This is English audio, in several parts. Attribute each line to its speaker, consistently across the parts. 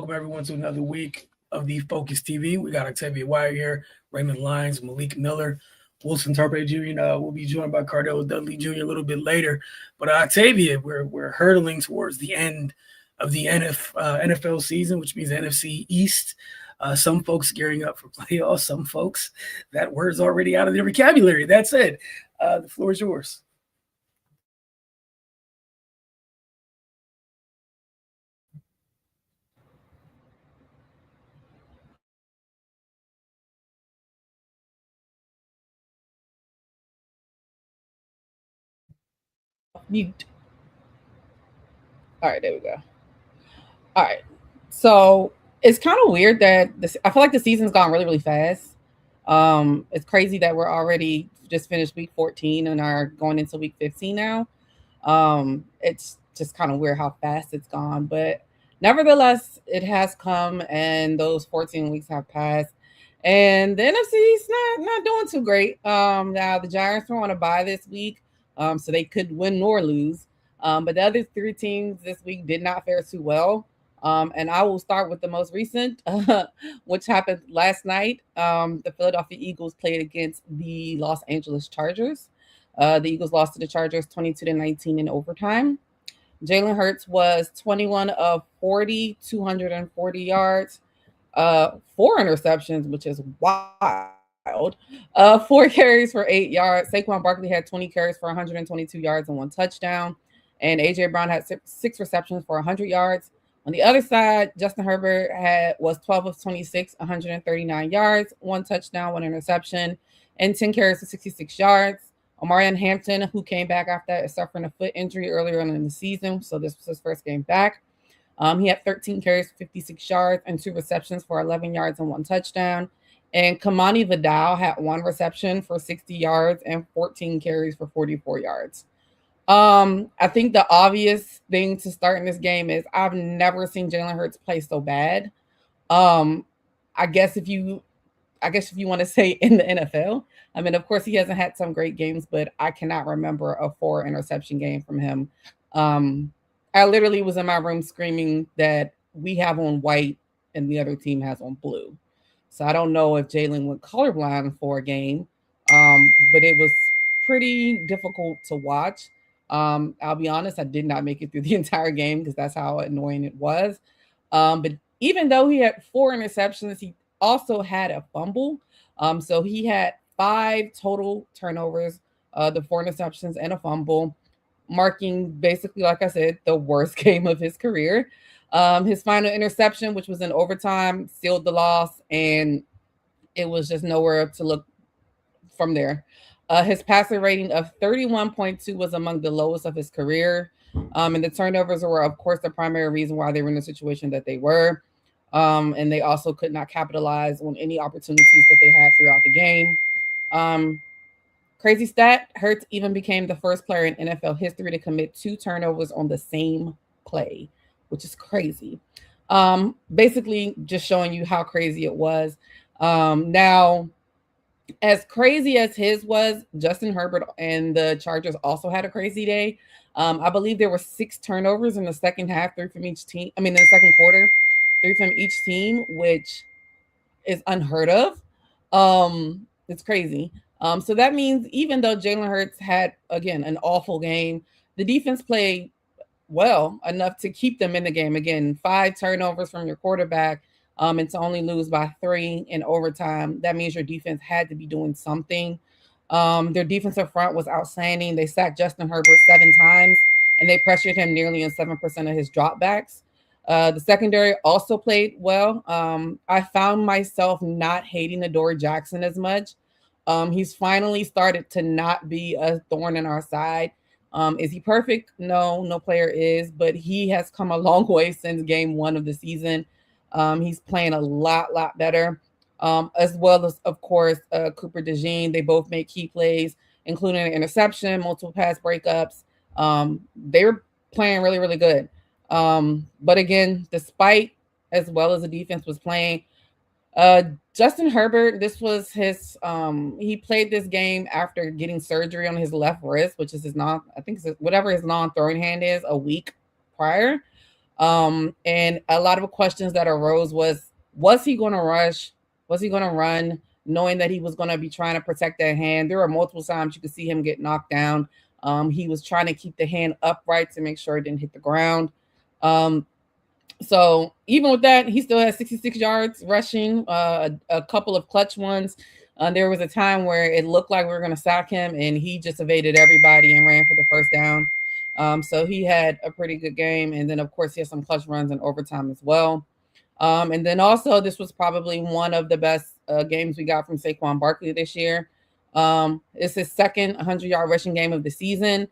Speaker 1: welcome everyone to another week of the Focus TV. We got Octavia Wire here, Raymond Lyons, Malik Miller, Wilson Tarpe Jr. We'll be joined by Cardell Dudley Jr. a little bit later. But Octavia, we're hurtling towards the end of the NFL season, which means NFC East. Some folks gearing up for playoffs. Some folks, that word's already out of their vocabulary. That said, the floor is yours.
Speaker 2: Mute. All right, there we go. All right. So it's kind of weird that I feel like the season's gone really, really fast. It's crazy that we're already just finished week 14 and are going into week 15 now. It's just kind of weird how fast it's gone, but nevertheless, it has come and those 14 weeks have passed. And the NFC's not doing too great. Now the Giants are on a bye this week, so they could win nor lose. But the other three teams this week did not fare too well. And I will start with the most recent, which happened last night. The Philadelphia Eagles played against the Los Angeles Chargers. The Eagles lost to the Chargers 22-19 in overtime. Jalen Hurts was 21 of 40, 240 yards, 4 interceptions, which is wild. 4 carries for 8 yards. Saquon Barkley had 20 carries for 122 yards and 1 touchdown. And A.J. Brown had 6 receptions for 100 yards. On the other side, Justin Herbert was 12 of 26, 139 yards, 1 touchdown, 1 interception, and 10 carries for 66 yards. Omarion Hampton, who came back after suffering a foot injury earlier on in the season, so this was his first game back. He had 13 carries for 56 yards and 2 receptions for 11 yards and 1 touchdown. And Kamani Vidal had 1 reception for 60 yards and 14 carries for 44 yards. I think the obvious thing to start in this game is I've never seen Jalen Hurts play so bad. I guess if you want to say in the NFL, I mean, of course he hasn't had some great games, but I cannot remember a 4 interception game from him. I literally was in my room screaming that we have on white and the other team has on blue. So I don't know if Jalen went colorblind for a game, but it was pretty difficult to watch. I'll be honest, I did not make it through the entire game because that's how annoying it was. But even though he had 4 interceptions, he also had a fumble. So he had 5 total turnovers, the 4 interceptions and a fumble, marking basically, like I said, the worst game of his career. His final interception, which was in overtime, sealed the loss, and it was just nowhere to look from there. His passer rating of 31.2 was among the lowest of his career. And the turnovers were, of course, the primary reason why they were in the situation that they were. And they also could not capitalize on any opportunities that they had throughout the game. Crazy stat, Hurts even became the first player in NFL history to commit 2 turnovers on the same play, which is crazy. Basically, just showing you how crazy it was. Now, as crazy as his was, Justin Herbert and the Chargers also had a crazy day. I believe there were 6 turnovers in the second half, 3 from each team. I mean, in the second quarter, 3 from each team, which is unheard of. It's crazy. So that means even though Jalen Hurts had, again, an awful game, the defense played well enough to keep them in the game. Again, 5 turnovers from your quarterback, and to only lose by 3 in overtime. That means your defense had to be doing something. Their defensive front was outstanding. They sacked Justin Herbert 7 times, and they pressured him nearly on 7% of his dropbacks. The secondary also played well. I found myself not hating Adoree Jackson as much. He's finally started to not be a thorn in our side. Is he perfect? No player is, but he has come a long way since game 1 of the season. He's playing a lot better, as well as, of course, Cooper DeJean. They both made key plays, including an interception, multiple pass breakups. They were playing really, really good. But again, despite as well as the defense was playing, Justin Herbert, this was his, he played this game after getting surgery on his left wrist, which is his whatever his non-throwing hand is, a week prior. And a lot of questions that arose was he going to rush? Was he going to run? Knowing that he was going to be trying to protect that hand. There were multiple times you could see him get knocked down. He was trying to keep the hand upright to make sure it didn't hit the ground. So even with that, he still has 66 yards rushing, a couple of clutch ones. There was a time where it looked like we were going to sack him, and he just evaded everybody and ran for the first down. So he had a pretty good game. And then, of course, he had some clutch runs in overtime as well. And then also, this was probably one of the best games we got from Saquon Barkley this year. It's his second 100-yard rushing game of the season.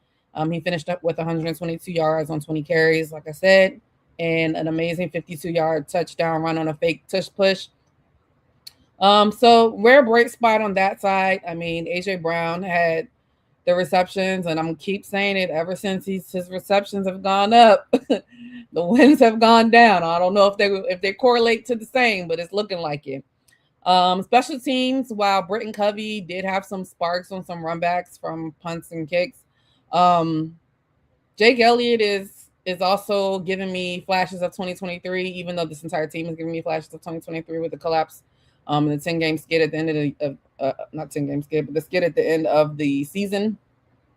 Speaker 2: He finished up with 122 yards on 20 carries, like I said, and an amazing 52-yard touchdown run on a fake tush push. So rare bright spot on that side. I mean, AJ Brown had the receptions, and I'm gonna keep saying it ever since his receptions have gone up. The wins have gone down. I don't know if they correlate to the same, but it's looking like it. Special teams, while Britton Covey did have some sparks on some runbacks from punts and kicks, Jake Elliott is also giving me flashes of 2023, even though this entire team is giving me flashes of 2023 with the collapse. The 10-game skid at the end of not 10-game skid, but the skid at the end of the season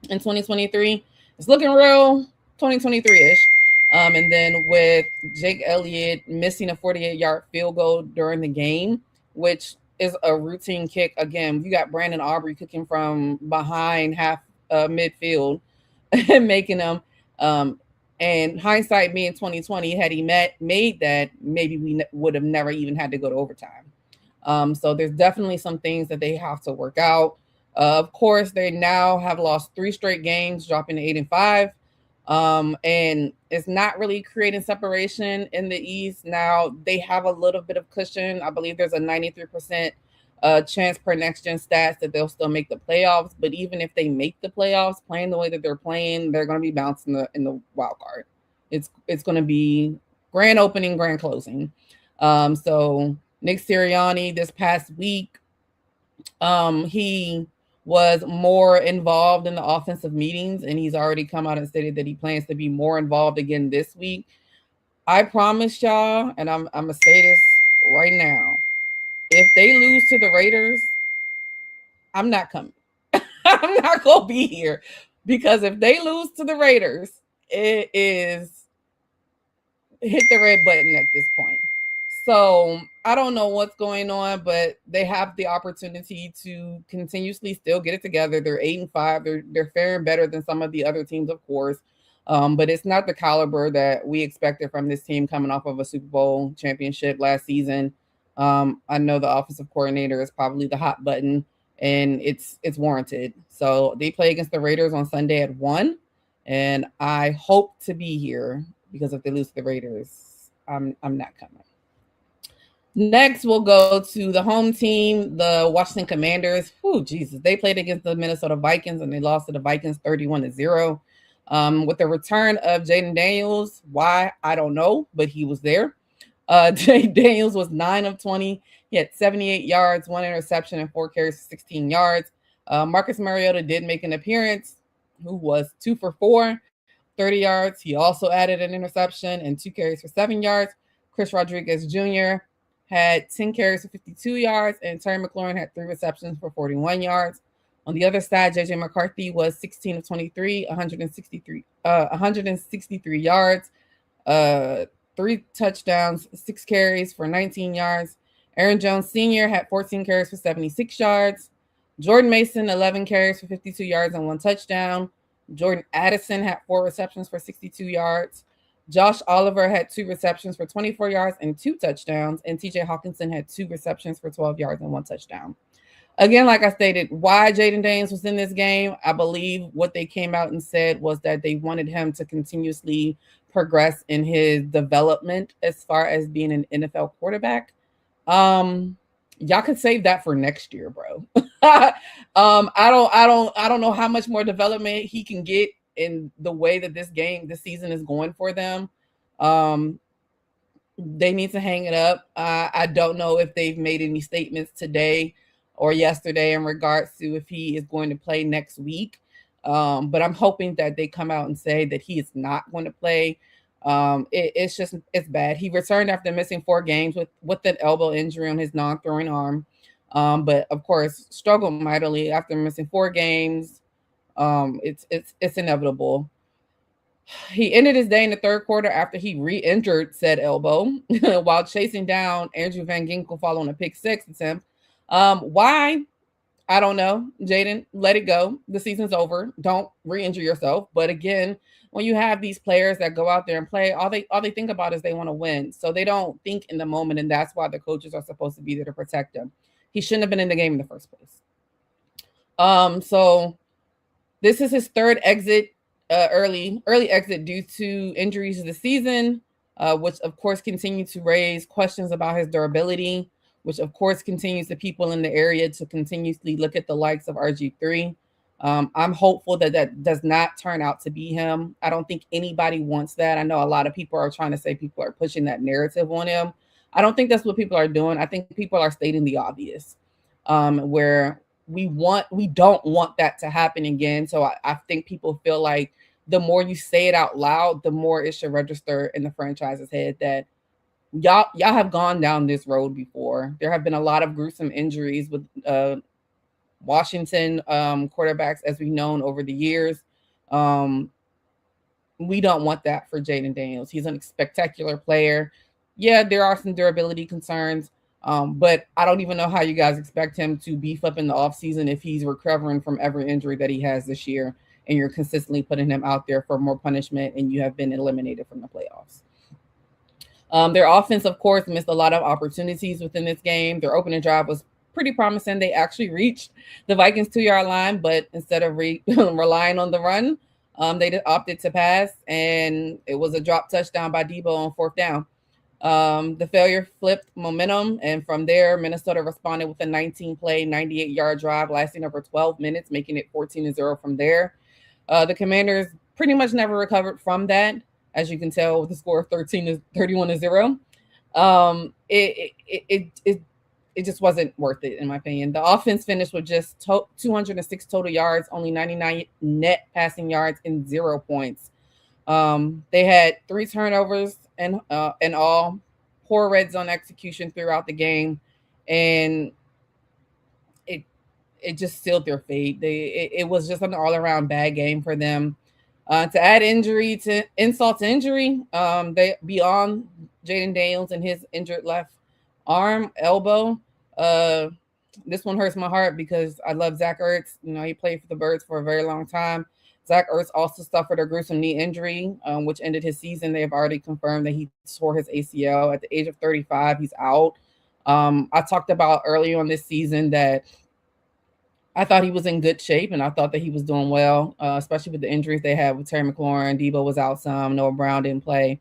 Speaker 2: in 2023. It's looking real 2023-ish. And then with Jake Elliott missing a 48-yard field goal during the game, which is a routine kick. Again, you got Brandon Aubrey kicking from behind half midfield and making them. And hindsight being 2020, had he made that, maybe we would have never even had to go to overtime. So there's definitely some things that they have to work out. Of course, they now have lost 3 straight games, dropping to 8-5. And it's not really creating separation in the East. Now they have a little bit of cushion. I believe there's a 93% chance per next gen stats that they'll still make the playoffs. But even if they make the playoffs, playing the way that they're playing, they're going to be bounced in the wild card. It's going to be grand opening, grand closing. So Nick Sirianni this past week, he was more involved in the offensive meetings, and he's already come out and stated that he plans to be more involved again this week. I promise y'all, and I'm gonna say this right now, if they lose to the Raiders, I'm not coming. I'm not gonna be here, because if they lose to the Raiders, it is hit the red button at this point. So I don't know what's going on, but they have the opportunity to continuously still get it together. They're 8-5. They're faring better than some of the other teams, of course. But it's not the caliber that we expected from this team coming off of a Super Bowl championship last season. I know the offensive coordinator is probably the hot button, and it's warranted. So they play against the Raiders on Sunday at 1, and I hope to be here, because if they lose to the Raiders, I'm not coming. Next, we'll go to the home team, the Washington Commanders. Whew, Jesus. They played against the Minnesota Vikings, and they lost to the Vikings 31-0. With the return of Jayden Daniels, why, I don't know, but he was there. Jayden Daniels was 9 of 20. He had 78 yards, 1 interception, and 4 carries for 16 yards. Marcus Mariota did make an appearance, who was 2 for 4, 30 yards. He also added an interception and 2 carries for 7 yards. Chris Rodriguez Jr. had 10 carries for 52 yards, and Terry McLaurin had 3 receptions for 41 yards. On the other side, J.J. McCarthy was 16 of 23, 163 yards, 3 touchdowns, 6 carries for 19 yards. Aaron Jones Sr. had 14 carries for 76 yards. Jordan Mason, 11 carries for 52 yards and 1 touchdown. Jordan Addison had 4 receptions for 62 yards. Josh Oliver had 2 receptions for 24 yards and 2 touchdowns. And TJ Hawkinson had 2 receptions for 12 yards and 1 touchdown. Again, like I stated, why Jayden Daniels was in this game, I believe what they came out and said was that they wanted him to continuously progress in his development as far as being an NFL quarterback. Y'all could save that for next year, bro. I don't know how much more development he can get in the way that this season is going for them. They need to hang it up. I don't know if they've made any statements today or yesterday in regards to if he is going to play next week. But I'm hoping that they come out and say that he is not going to play. It's bad. He returned after missing 4 games with an elbow injury on his non-throwing arm, but of course struggled mightily after missing 4 games. It's inevitable. He ended his day in the third quarter after he re-injured said elbow while chasing down Andrew Van Ginkel following a pick six attempt. Why? I don't know. Jaden, let it go. The season's over. Don't re-injure yourself. But again, when you have these players that go out there and play, all they think about is they want to win. So they don't think in the moment, and that's why the coaches are supposed to be there to protect them. He shouldn't have been in the game in the first place. So this is his third exit, early exit due to injuries this season, which of course continue to raise questions about his durability, which of course continues the people in the area to continuously look at the likes of RG3. I'm hopeful that that does not turn out to be him. I don't think anybody wants that. I know a lot of people are trying to say people are pushing that narrative on him. I don't think that's what people are doing. I think people are stating the obvious, where we don't want that to happen again. So I think people feel like the more you say it out loud, the more it should register in the franchise's head that y'all have gone down this road before. There have been a lot of gruesome injuries with Washington quarterbacks, as we've known over the years. We don't want that for Jaden Daniels. He's a spectacular player. Yeah, there are some durability concerns, but I don't even know how you guys expect him to beef up in the offseason if he's recovering from every injury that he has this year and you're consistently putting him out there for more punishment and you have been eliminated from the playoffs. Their offense, of course, missed a lot of opportunities within this game. Their opening drive was pretty promising. They actually reached the Vikings 2-yard line, but instead of relying on the run, they opted to pass, and it was a drop touchdown by Debo on fourth down. The failure flipped momentum, and from there, Minnesota responded with a 19-play, 98-yard drive lasting over 12 minutes, making it 14-0 from there. The Commanders pretty much never recovered from that, as you can tell with the score of 31-0. It just wasn't worth it, in my opinion. The offense finished with just 206 total yards, only 99 net passing yards, and 0 points. They had 3 turnovers and all, poor red zone execution throughout the game, and it just sealed their fate. It was just an all-around bad game for them. To add insult to injury, they beyond Jaden Daniels and his injured left arm, elbow. This one hurts my heart because I love Zach Ertz. You know, he played for the Birds for a very long time. Zach Ertz also suffered a gruesome knee injury, which ended his season. They have already confirmed that he tore his ACL at the age of 35. He's out. I talked about earlier on this season that I thought he was in good shape, and I thought that he was doing well, especially with the injuries they had with Terry McLaurin. Debo was out some. Noah Brown didn't play.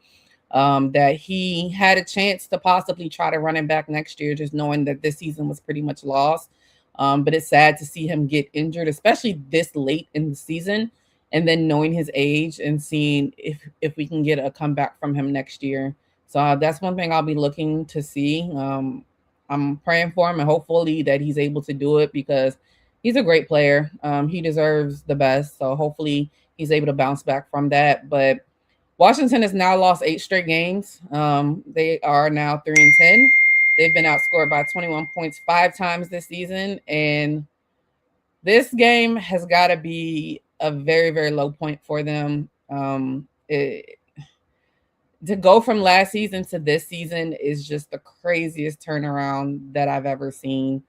Speaker 2: That he had a chance to possibly try to run him back next year, just knowing that this season was pretty much lost. But it's sad to see him get injured, especially this late in the season, and then knowing his age and seeing if we can get a comeback from him next year. So that's one thing I'll be looking to see. I'm praying for him and hopefully that he's able to do it because he's a great player. He deserves the best. So hopefully he's able to bounce back from that. But Washington has now lost 8 straight games. They are now 3-10. They've been outscored by 21 points 5 times this season. And this game has got to be a very, very low point for them. To go from last season to this season is just the craziest turnaround that I've ever seen.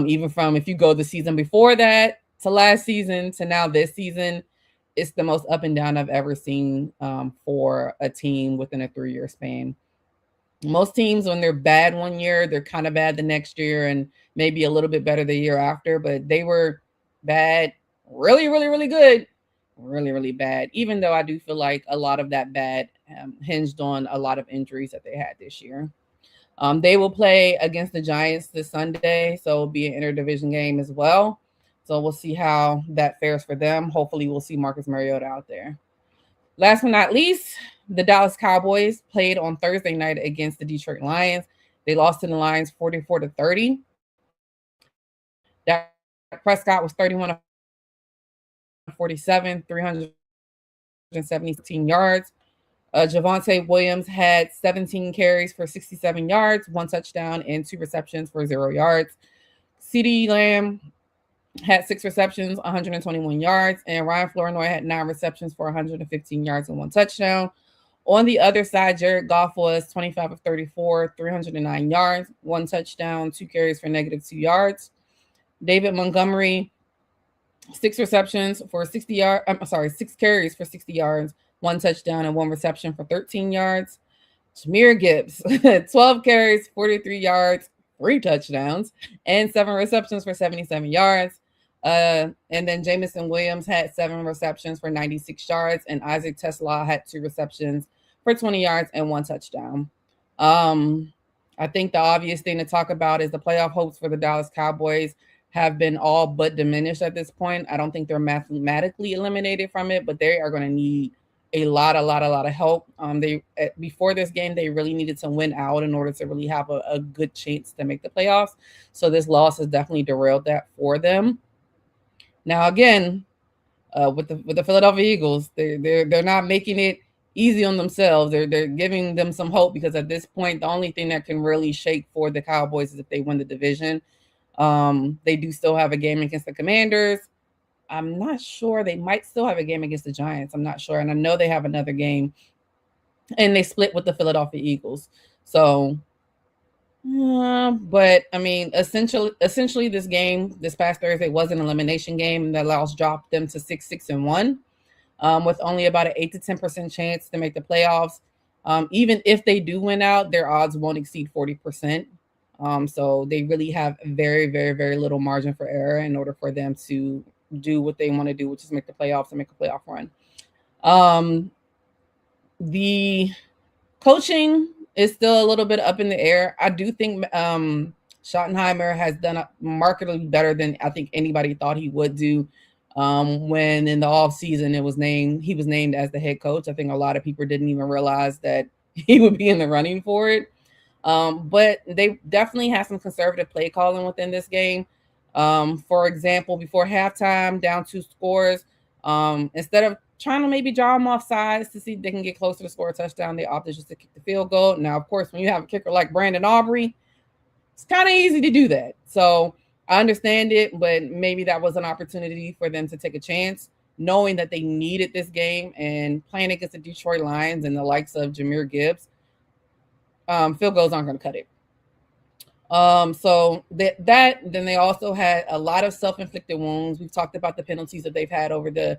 Speaker 2: Even from if you go the season before that to last season to now this season, it's the most up and down I've ever seen for a team within a 3-year span. Most teams, when they're bad one year, they're kind of bad the next year and maybe a little bit better the year after, but they were bad, really, really, really good, really, really bad, even though I do feel like a lot of that bad hinged on a lot of injuries that they had this year. They will play against the Giants this Sunday, so it'll be an interdivision game as well. So we'll see how that fares for them. Hopefully we'll see Marcus Mariota out there. Last but not least, the Dallas Cowboys played on Thursday night against the Detroit Lions. They lost to the Lions 44-30. Dak Prescott was 31 47, 317 yards. Javonte Williams had 17 carries for 67 yards, 1 touchdown, and 2 receptions for 0 yards. CeeDee Lamb had 6 receptions, 121 yards, and Ryan Flournoy had 9 receptions for 115 yards and 1 touchdown. On the other side, Jared Goff was 25 of 34, 309 yards, 1 touchdown, 2 carries for -2 yards. David Montgomery, 6 receptions for 60 yards. 6 carries for 60 yards, 1 touchdown, and 1 reception for 13 yards. Jahmyr Gibbs, 12 carries, 43 yards, 3 touchdowns, and 7 receptions for 77 yards. And then Jameson Williams had 7 receptions for 96 yards, and Isaac Tesla had 2 receptions for 20 yards and 1 touchdown. I think the obvious thing to talk about is the playoff hopes for the Dallas Cowboys have been all but diminished at this point. I don't think they're mathematically eliminated from it, but they are going to need a lot of help. Before this game, they really needed to win out in order to really have a good chance to make the playoffs. So this loss has definitely derailed that for them. Now, again, with the Philadelphia Eagles, they're not making it easy on themselves. They're giving them some hope, because at this point, the only thing that can really shake for the Cowboys is if they win the division. They do still have a game against the Commanders. I'm not sure. They might still have a game against the Giants. I'm not sure. And I know they have another game, and they split with the Philadelphia Eagles. So, but I mean, essentially this game this past Thursday was an elimination game that loss dropped them to 6-1, with only about an 8 to 10% chance to make the playoffs. Even if they do win out, their odds won't exceed 40%. So they really have very, very, very little margin for error in order for them to do what they want to do, which is make the playoffs and make a playoff run. The coaching is still a little bit up in the air. I do think Schottenheimer has done markedly better than I think anybody thought he would do. When in the off season he was named as the head coach. I think a lot of people didn't even realize that he would be in the running for it. But they definitely have some conservative play calling within this game. For example, before halftime, down 2 scores, instead of trying to maybe draw them off sides to see if they can get closer to score a touchdown, they opted just to kick the field goal. Now, of course, when you have a kicker like Brandon Aubrey, it's kind of easy to do that. So I understand it, but maybe that was an opportunity for them to take a chance, knowing that they needed this game, and playing against the Detroit Lions and the likes of Jahmyr Gibbs. Field goals aren't going to cut it. So then they also had a lot of self-inflicted wounds. We've talked about the penalties that they've had over this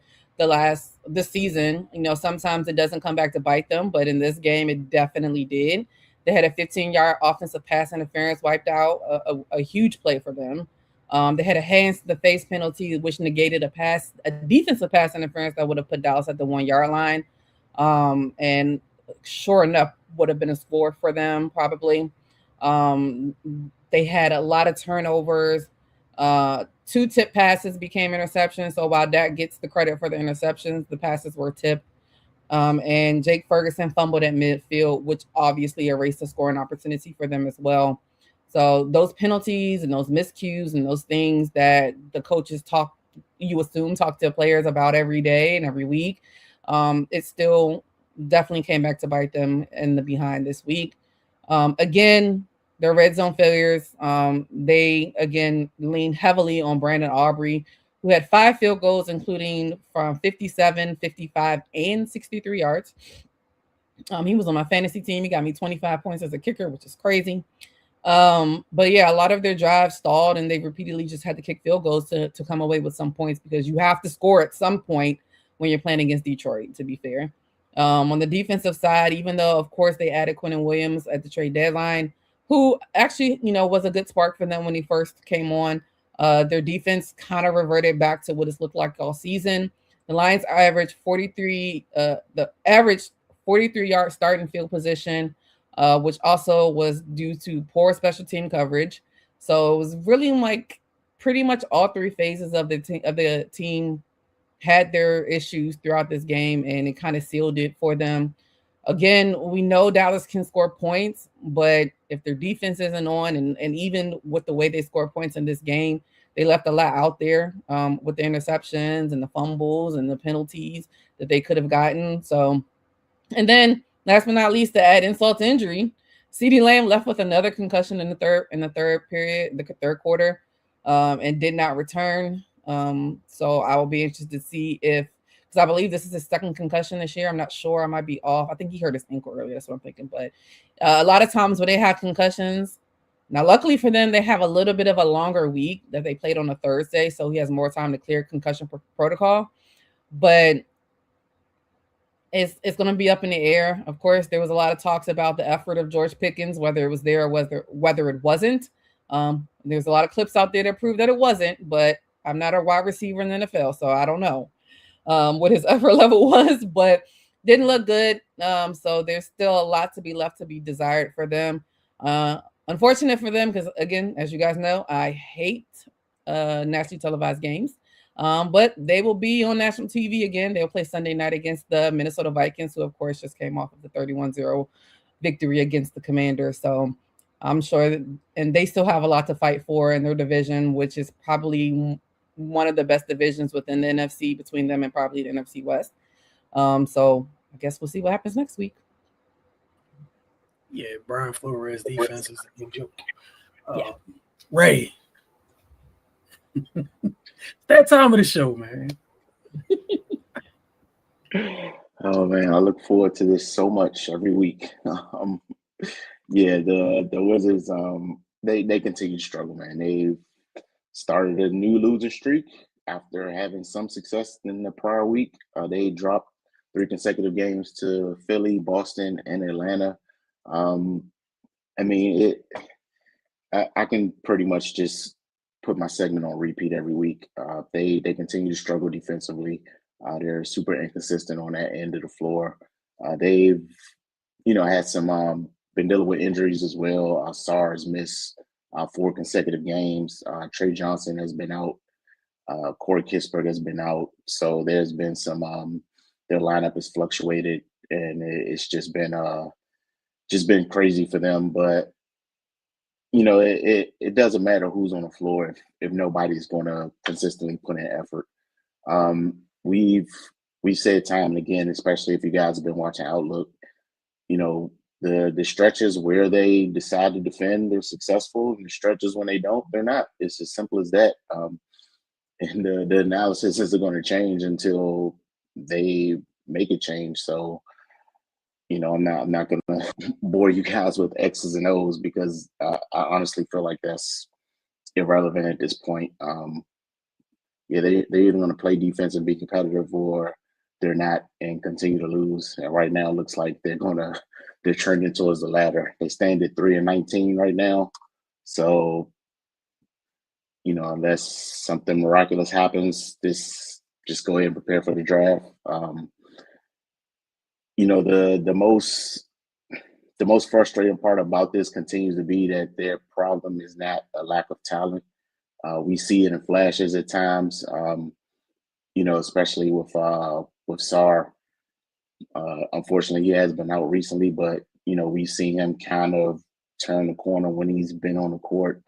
Speaker 2: season. You know, sometimes it doesn't come back to bite them, but in this game, it definitely did. They had a 15-yard offensive pass interference wiped out, a huge play for them. They had a hands to the face penalty, which negated a defensive pass interference that would have put Dallas at the 1-yard line. And sure enough, would have been a score for them probably. They had a lot of turnovers. 2 tip passes became interceptions. So while Dak gets the credit for the interceptions, the passes were tipped. And Jake Ferguson fumbled at midfield, which obviously erased a scoring opportunity for them as well. So those penalties and those miscues and those things that the coaches talk to players about every day and every week, it still definitely came back to bite them in the behind this week. Again, their red zone failures, they again leaned heavily on Brandon Aubrey, who had 5 field goals, including from 57, 55, and 63 yards. He was on my fantasy team. He got me 25 points as a kicker, which is crazy. But yeah, a lot of their drives stalled, and they repeatedly just had to kick field goals to come away with some points, because you have to score at some point when you're playing against Detroit, to be fair. On the defensive side, even though, of course, they added Quinnen Williams at the trade deadline, who actually, was a good spark for them when he first came on. Their defense kind of reverted back to what it's looked like all season. The Lions averaged 43 yard starting field position, which also was due to poor special team coverage. So it was really like pretty much all 3 phases of the team had their issues throughout this game, and it kind of sealed it for them. Again, we know Dallas can score points, but if their defense isn't on, and even with the way they score points in this game, they left a lot out there with the interceptions and the fumbles and the penalties that they could have gotten. So And then, last but not least, to add insult to injury, CeeDee Lamb left with another concussion in the third quarter, and did not return. So I will be interested to see because I believe this is his second concussion this year. I'm not sure. I might be off. I think he hurt his ankle earlier. That's what I'm thinking. But a lot of times when they have concussions, now luckily for them, they have a little bit of a longer week that they played on a Thursday, so he has more time to clear concussion protocol. But it's going to be up in the air. Of course, there was a lot of talks about the effort of George Pickens, whether it was there or whether it wasn't. There's a lot of clips out there that prove that it wasn't, but I'm not a wide receiver in the NFL, so I don't know what his effort level was, but didn't look good. So there's still a lot to be left to be desired for them. Unfortunate for them because, again, as you guys know, I hate nationally televised games. But they will be on national TV again. They'll play Sunday night against the Minnesota Vikings, who, of course, just came off of the 31-0 victory against the Commanders. So I'm sure, and they still have a lot to fight for in their division, which is probably one of the best divisions within the NFC between them and probably the NFC West. So I guess we'll see what happens next week.
Speaker 1: Yeah, Brian Flores' defense is a joke.
Speaker 2: Yeah.
Speaker 1: Ray. That time of the show, man.
Speaker 3: Oh man, I look forward to this so much every week. Yeah, the Wizards, they continue to struggle, man. They've started a new losing streak after having some success in the prior week. They dropped 3 consecutive games to Philly, Boston, and Atlanta. I mean, I can pretty much just put my segment on repeat every week. They continue to struggle defensively. They're super inconsistent on that end of the floor. They've, had some been dealing with injuries as well. Sarr has missed 4 consecutive games. Trey Johnson has been out. Corey Kispert has been out. So there's been some their lineup has fluctuated, and it's just been crazy for them. But it doesn't matter who's on the floor if nobody's going to consistently put in effort. We've said time and again, especially if you guys have been watching Outlook, the stretches where they decide to defend, they're successful, and the stretches when they don't, they're not. It's as simple as that. And the analysis isn't going to change until they make a change. So, I'm not going to bore you guys with X's and O's because I honestly feel like that's irrelevant at this point. They're either going to play defense and be competitive, or they're not and continue to lose. And right now, it looks like they're trending towards the latter. They stand at 3-19 right now. So, unless something miraculous happens, just go ahead and prepare for the draft. The most frustrating part about this continues to be that their problem is not a lack of talent. We see it in flashes at times, especially with Sarr. Unfortunately, he has been out recently, but we've seen him kind of turn the corner when he's been on the court.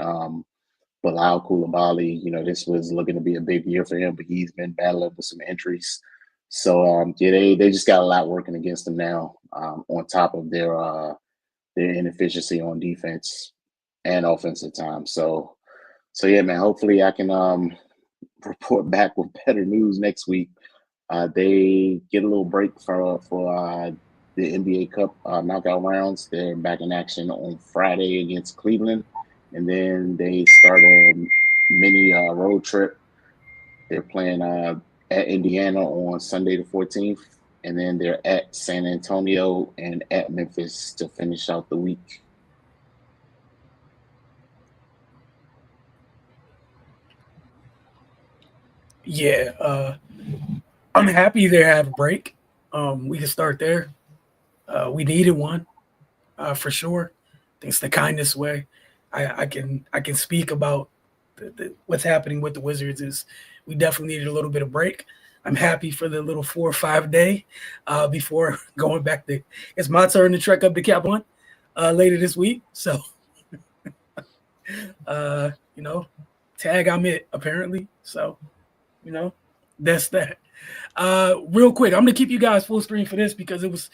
Speaker 3: Bilal Coulibaly, this was looking to be a big year for him, but he's been battling with some injuries. So they just got a lot working against them now, on top of their inefficiency on defense and offensive time. So yeah, man. Hopefully, I can report back with better news next week. They get a little break for the NBA Cup knockout rounds. They're back in action on Friday against Cleveland, and then they start a mini road trip. They're playing at Indiana on Sunday the 14th, and then they're at San Antonio and at Memphis to finish out the week.
Speaker 1: Yeah, I'm happy they have a break. We can start there. We needed one, for sure. I think it's the kindest way I can speak about what's happening with the Wizards. Is we definitely needed a little bit of break. I'm happy for the little 4 or 5 day before going back to. It's my turn to trek up to Cap One later this week. So, tag I'm it apparently. So, that's that. Real quick, I'm gonna keep you guys full screen for this because it was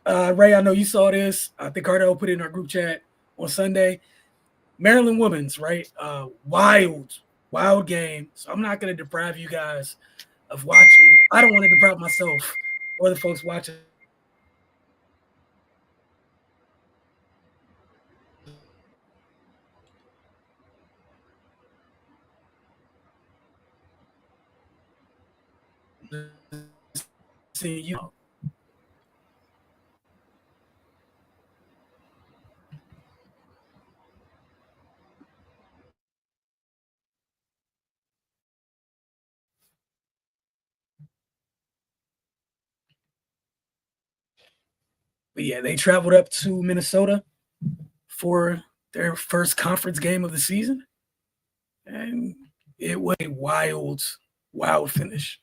Speaker 1: Ray, I know you saw this. I think Cardell put it in our group chat on Sunday. Maryland women's, right? Wild game. So I'm not going to deprive you guys of watching. I don't want to deprive myself or the folks watching. See you. But yeah, they traveled up to Minnesota for their first conference game of the season. And it was a wild finish.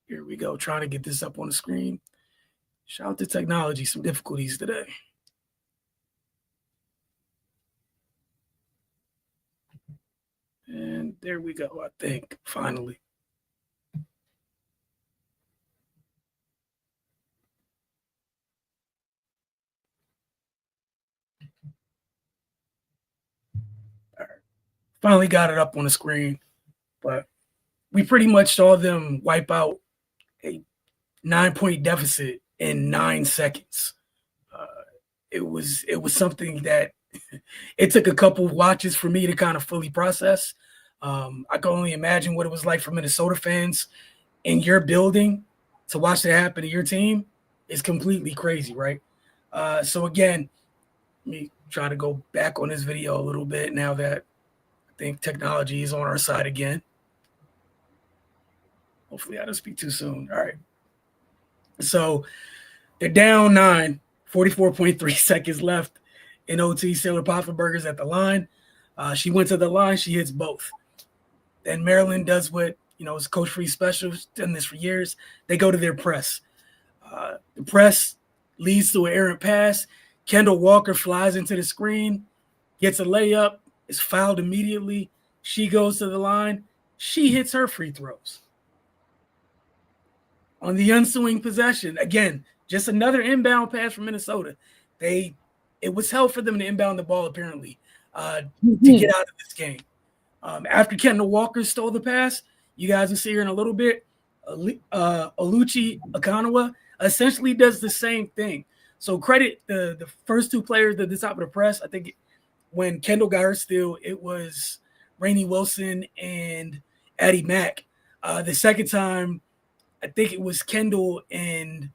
Speaker 1: Here we go, trying to get this up on the screen. Shout out to technology, some difficulties today. And there we go, I think, finally. All right. Finally got it up on the screen, but we pretty much saw them wipe out a 9-point deficit in 9 seconds. It was something that it took a couple of watches for me to kind of fully process. I can only imagine what it was like for Minnesota fans in your building to watch that happen to your team. Is completely crazy, right? So again, let me try to go back on this video a little bit now that I think technology is on our side again. Hopefully I don't speak too soon. All right. So they're down 9, 44.3 seconds left in OT. Sailor Poffenberger's at the line. She went to the line. She hits both. Then Maryland does what, is Coach Free's special. She's done this for years. They go to their press. The press leads to an errant pass. Kendall Walker flies into the screen, gets a layup, is fouled immediately. She goes to the line. She hits her free throws. On the ensuing possession, again, just another inbound pass from Minnesota. It was hell for them to inbound the ball, apparently, to get out of this game. After Kendall Walker stole the pass, you guys will see here in a little bit, Oluchi Akanawa essentially does the same thing. So credit the first 2 players at the top of the press. I think when Kendall got her steal, it was Rainey Wilson and Addie Mack. The second time, I think it was Kendall and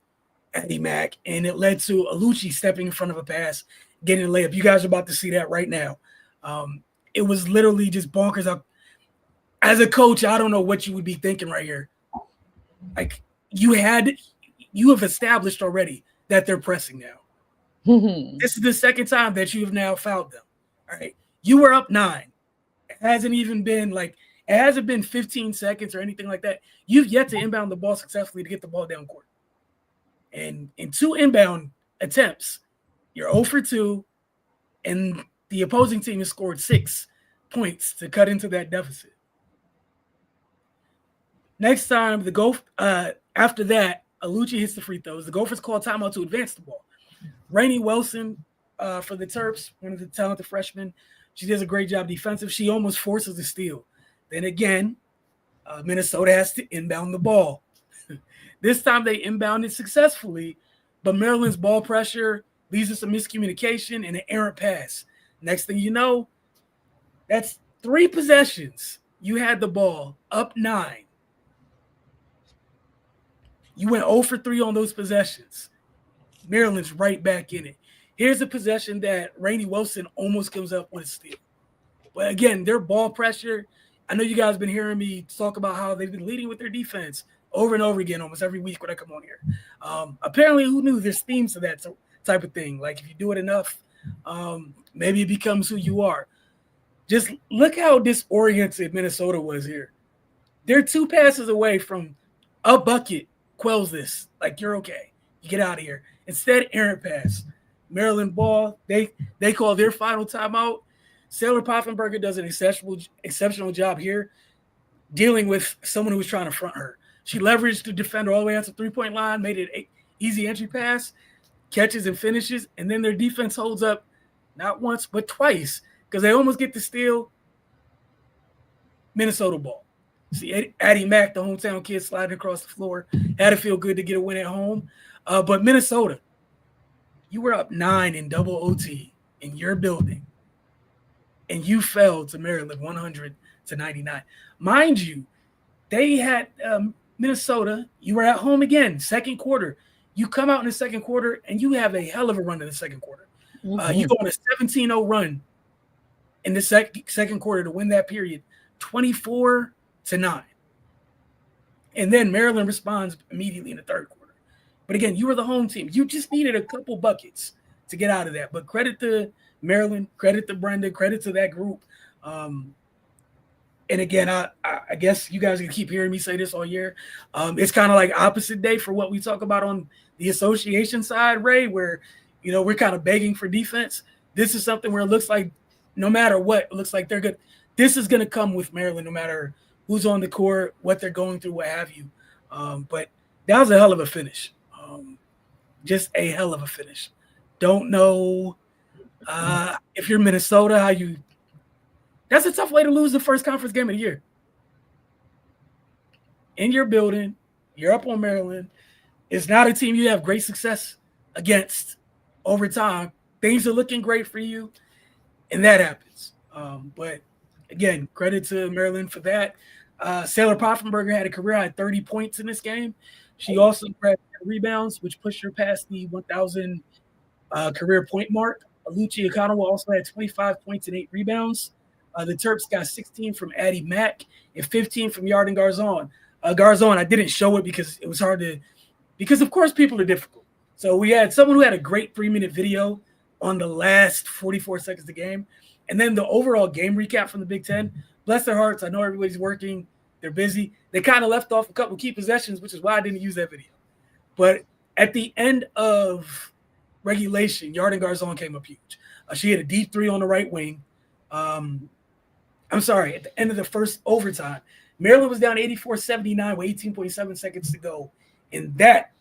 Speaker 1: Addie Mack, and it led to Oluchi stepping in front of a pass, getting a layup. You guys are about to see that right now. It was literally just bonkers. As a coach, I don't know what you would be thinking right here. Like you have established already that they're pressing now. This is the second time that you have now fouled them. All right. You were up 9. It hasn't been 15 seconds or anything like that. You've yet to inbound the ball successfully to get the ball down court. And in 2 inbound attempts, you're 0 for 2, and the opposing team has scored 6 points to cut into that deficit. Next time, after that, Oluchi hits the free throws. The Gophers call timeout to advance the ball. Rainey Wilson for the Terps, one of the talented freshmen, she does a great job defensive. She almost forces the steal. Then again, Minnesota has to inbound the ball. This time they inbounded successfully, but Maryland's ball pressure leads to some miscommunication and an errant pass. Next thing you know, that's 3 possessions. You had the ball up 9. You went 0 for 3 on those possessions. Maryland's right back in it. Here's a possession that Rainey Wilson almost comes up with a steal. But again, their ball pressure, I know you guys have been hearing me talk about how they've been leading with their defense over and over again almost every week when I come on here. Apparently, who knew there's themes to that type of thing? Like if you do it enough, maybe it becomes who you are. Just look how disoriented Minnesota was here. They're 2 passes away from a bucket quells this. Like, you're okay. You get out of here. Instead, errant pass. Maryland ball, they call their final timeout. Sailor Poffenberger does an exceptional job here dealing with someone who was trying to front her. She leveraged the defender all the way out to 3-point line, made it an easy entry pass, catches and finishes, and then their defense holds up not once but twice because they almost get to steal Minnesota ball. See, Addie Mack, the hometown kid, sliding across the floor, had to feel good to get a win at home. But Minnesota, you were up 9 in double OT in your building, and you fell to Maryland 100-99. Mind you, they had Minnesota. You were at home again, second quarter. You come out in the second quarter, and you have a hell of a run in the second quarter.
Speaker 2: Mm-hmm.
Speaker 1: You go on a 17-0 run in the second quarter to win that period, 24-9. And then Maryland responds immediately in the third quarter. But again, you were the home team. You just needed a couple buckets to get out of that. But credit to Maryland, credit to Brenda, credit to that group. And again, I guess you guys can keep hearing me say this all year. It's kind of like opposite day for what we talk about on the association side, Ray, where, you know, we're kind of begging for defense. This is something where it looks like no matter what, it looks like they're good. This is going to come with Maryland, no matter who's on the court, what they're going through, what have you. But that was a hell of a finish. Just a hell of a finish. Don't know if you're Minnesota, how you – that's a tough way to lose the first conference game of the year. In your building, you're up on Maryland. It's not a team you have great success against over time. Things are looking great for you, and that happens. But, again, credit to Maryland for that. Sailor Poffenberger had a career-high 30 points in this game. She also grabbed rebounds, which pushed her past the 1,000 career point mark. Aluchi Akanawa also had 25 points and 8 rebounds. The Terps got 16 from Addie Mack and 15 from Yarden Garzon. Garzon, I didn't show it because it was hard to – because, of course, people are difficult. So we had someone who had a great 3-minute video on the last 44 seconds of the game. And then the overall game recap from the Big Ten. Bless their hearts. I know everybody's working. They're busy. They kind of left off a couple key possessions, which is why I didn't use that video. But at the end of regulation, Yarden Garzon came up huge. She had a deep 3 on the right wing. I'm sorry, at the end of the first overtime, Maryland was down 84-79 with 18.7 seconds to go in that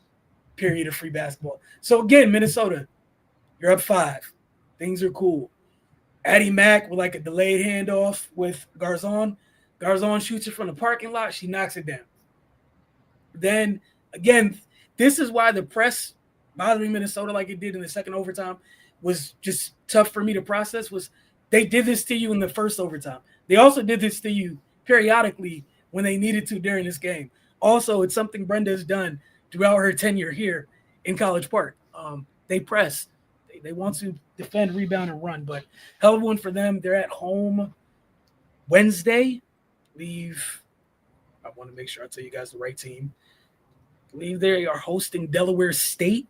Speaker 1: period of free basketball. So, again, Minnesota, you're up 5. Things are cool. Addie Mack with like a delayed handoff with Garzon. Garzon shoots it from the parking lot. She knocks it down. Then, again, this is why the press bothering Minnesota like it did in the second overtime was just tough for me to process. Was they did this to you in the first overtime. They also did this to you periodically when they needed to during this game. Also, it's something Brenda has done throughout her tenure here in College Park. They press. They want to defend, rebound, and run. But hell of a one for them. They're at home Wednesday. I want to make sure I tell you guys the right team. I believe they are hosting Delaware State.